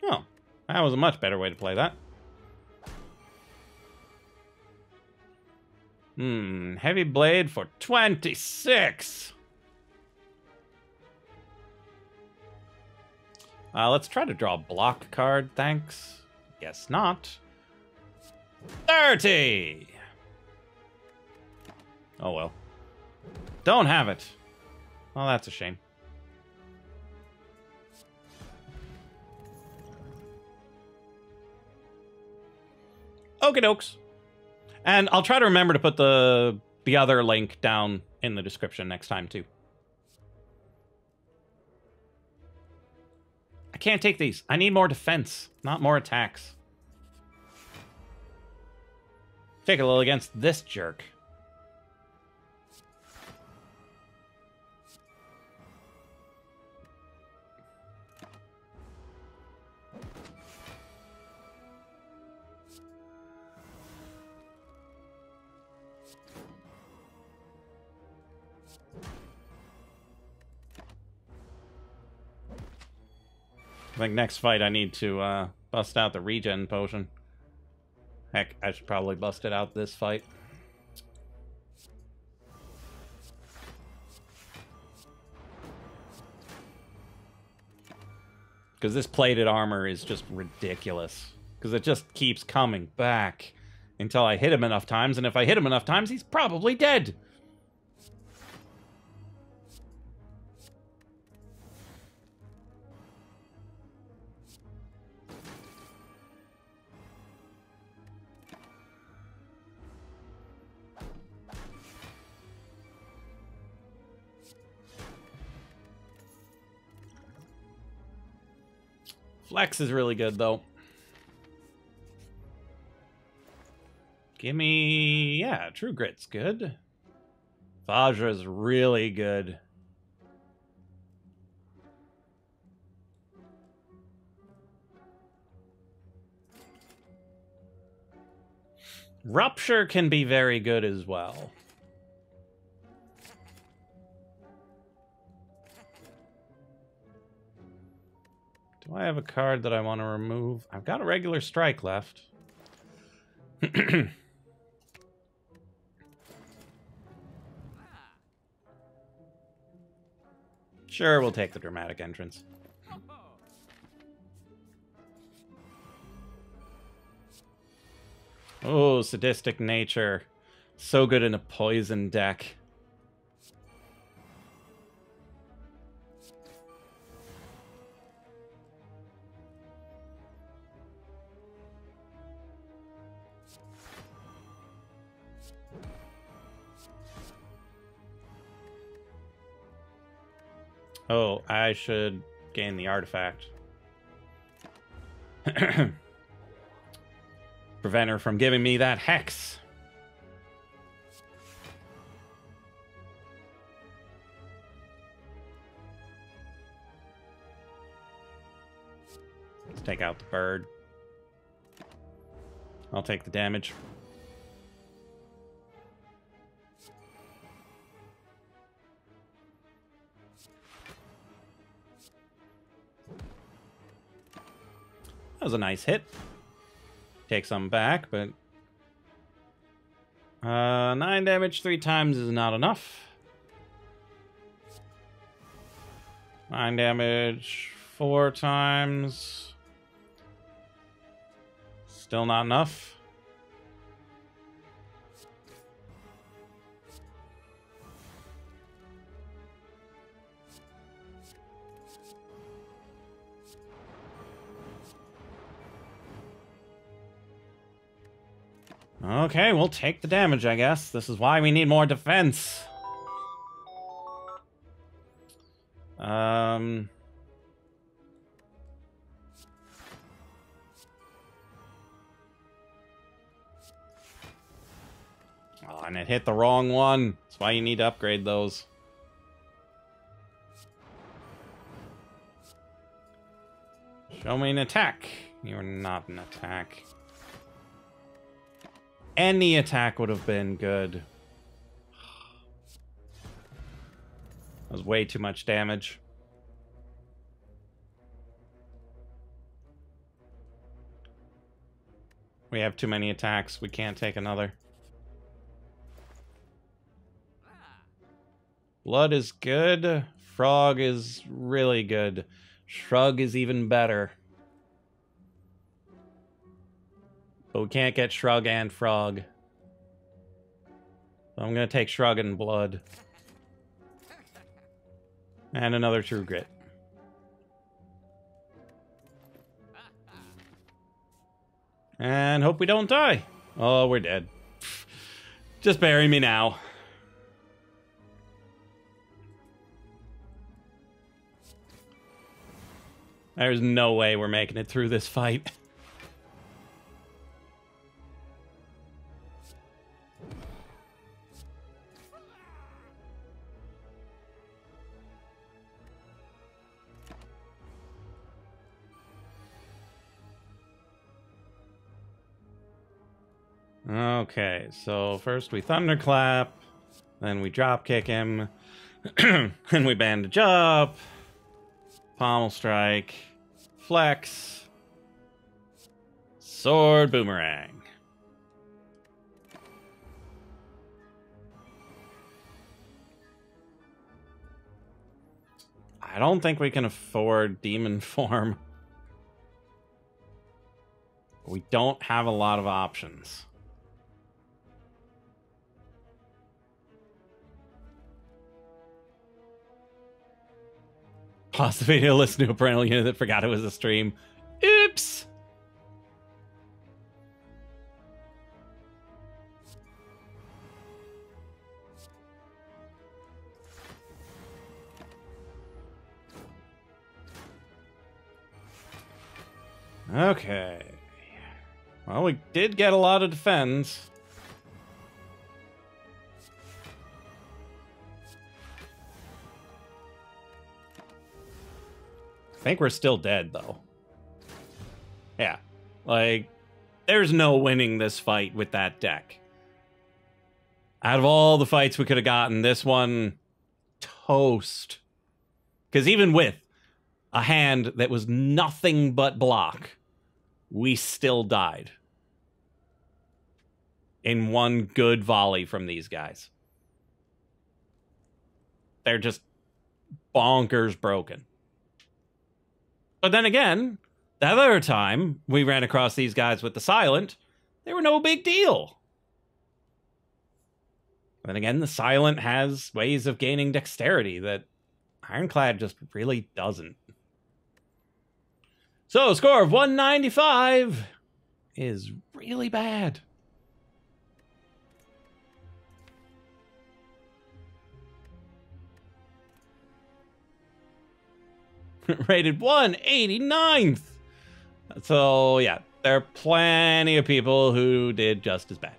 Speaker 1: Oh, that was a much better way to play that. Heavy Blade for 26. Let's try to draw a block card, thanks. Guess not. 30! Oh well. Don't have it. Well, that's a shame. Okie dokes. And I'll try to remember to put the other link down in the description next time, too. I can't take these. I need more defense, not more attacks. Take a little against this jerk. I think next fight I need to bust out the regen potion. Heck, I should probably bust it out this fight. Because this plated armor is just ridiculous. Because it just keeps coming back until I hit him enough times, and if I hit him enough times, he's probably dead. Flex is really good, though. Give me... yeah, True Grit's good. Vajra's really good. Rupture can be very good as well. Do I have a card that I want to remove? I've got a regular strike left. Sure, we'll take the dramatic entrance. Oh, sadistic nature. So good in a poison deck. Oh, I should gain the artifact. Prevent her from giving me that hex. Let's take out the bird. I'll take the damage. That was a nice hit. Take some back, but 9 damage 3 times is not enough. 9 damage 4 times. Still not enough. Okay, we'll take the damage, I guess. This is why we need more defense. Oh, and it hit the wrong one. That's why you need to upgrade those. Show me an attack. You're not an attack. Any attack would have been good. That was way too much damage. We have too many attacks. We can't take another. Blood is good. Frog is really good. Shrug is even better. But we can't get Shrug and Frog. So I'm going to take Shrug and Blood. And another True Grit. And hope we don't die. Oh, we're dead. Just bury me now. There's no way we're making it through this fight. Okay, so first we thunderclap, then we drop kick him, then we bandage up, pommel strike, flex, sword boomerang. I don't think we can afford demon form. We don't have a lot of options. Pause the video, listen to a parental unit that forgot it was a stream. Oops! Okay. Well, we did get a lot of defense. I think we're still dead, though. Yeah. Like, there's no winning this fight with that deck. Out of all the fights we could have gotten, this one, toast. Because even with a hand that was nothing but block, we still died. In one good volley from these guys. They're just bonkers broken. But then again, the other time we ran across these guys with the Silent, they were no big deal. Then again, the Silent has ways of gaining dexterity that Ironclad just really doesn't. So, score of 195 is really bad. Rated 189th. So, yeah, there are plenty of people who did just as bad.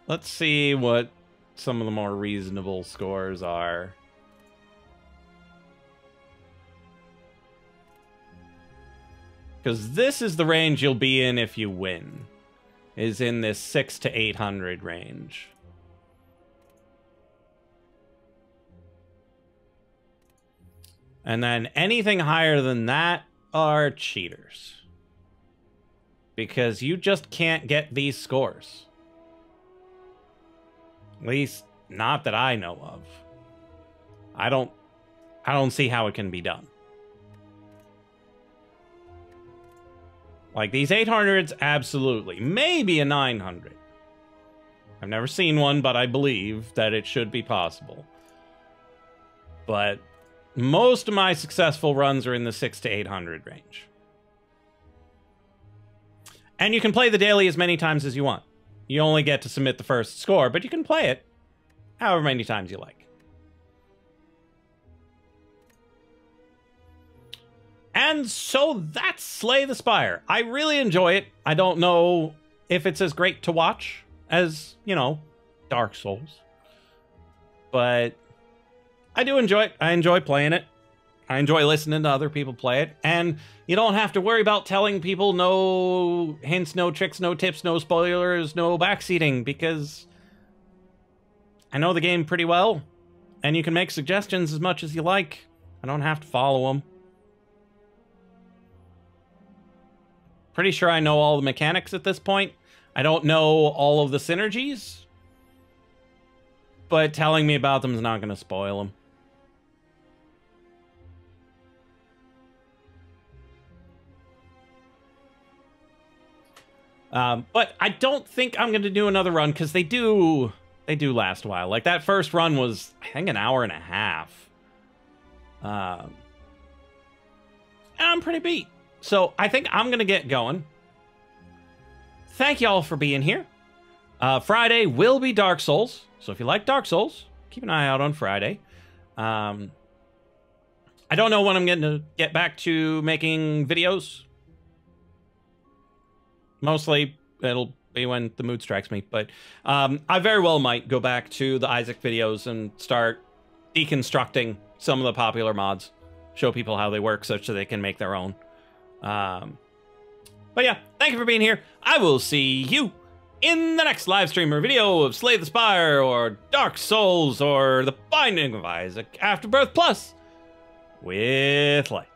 Speaker 1: Let's see what some of the more reasonable scores are. Because this is the range you'll be in if you win. Is in this 600 to 800 range. And then anything higher than that are cheaters. Because you just can't get these scores. At least, not that I know of. I don't see how it can be done. Like, these 800s, absolutely. Maybe a 900. I've never seen one, but I believe that it should be possible. But most of my successful runs are in the 600 to 800 range. And you can play the daily as many times as you want. You only get to submit the first score, but you can play it however many times you like. And so that's Slay the Spire. I really enjoy it. I don't know if it's as great to watch as, you know, Dark Souls. But I do enjoy it. I enjoy playing it. I enjoy listening to other people play it. And you don't have to worry about telling people no hints, no tricks, no tips, no spoilers, no backseating, because I know the game pretty well, and you can make suggestions as much as you like. I don't have to follow them. Pretty sure I know all the mechanics at this point. I don't know all of the synergies, but telling me about them is not going to spoil them. But I don't think I'm going to do another run because they do last a while. Like that first run was, I think, an hour and a half. And I'm pretty beat. So I think I'm going to get going. Thank y'all for being here. Friday will be Dark Souls. So if you like Dark Souls, keep an eye out on Friday. I don't know when I'm going to get back to making videos. Mostly, it'll be when the mood strikes me. But I very well might go back to the Isaac videos and start deconstructing some of the popular mods. Show people how they work such that they can make their own. But yeah, thank you for being here. I will see you in the next live stream or video of Slay the Spire or Dark Souls or The Binding of Isaac Afterbirth Plus with light.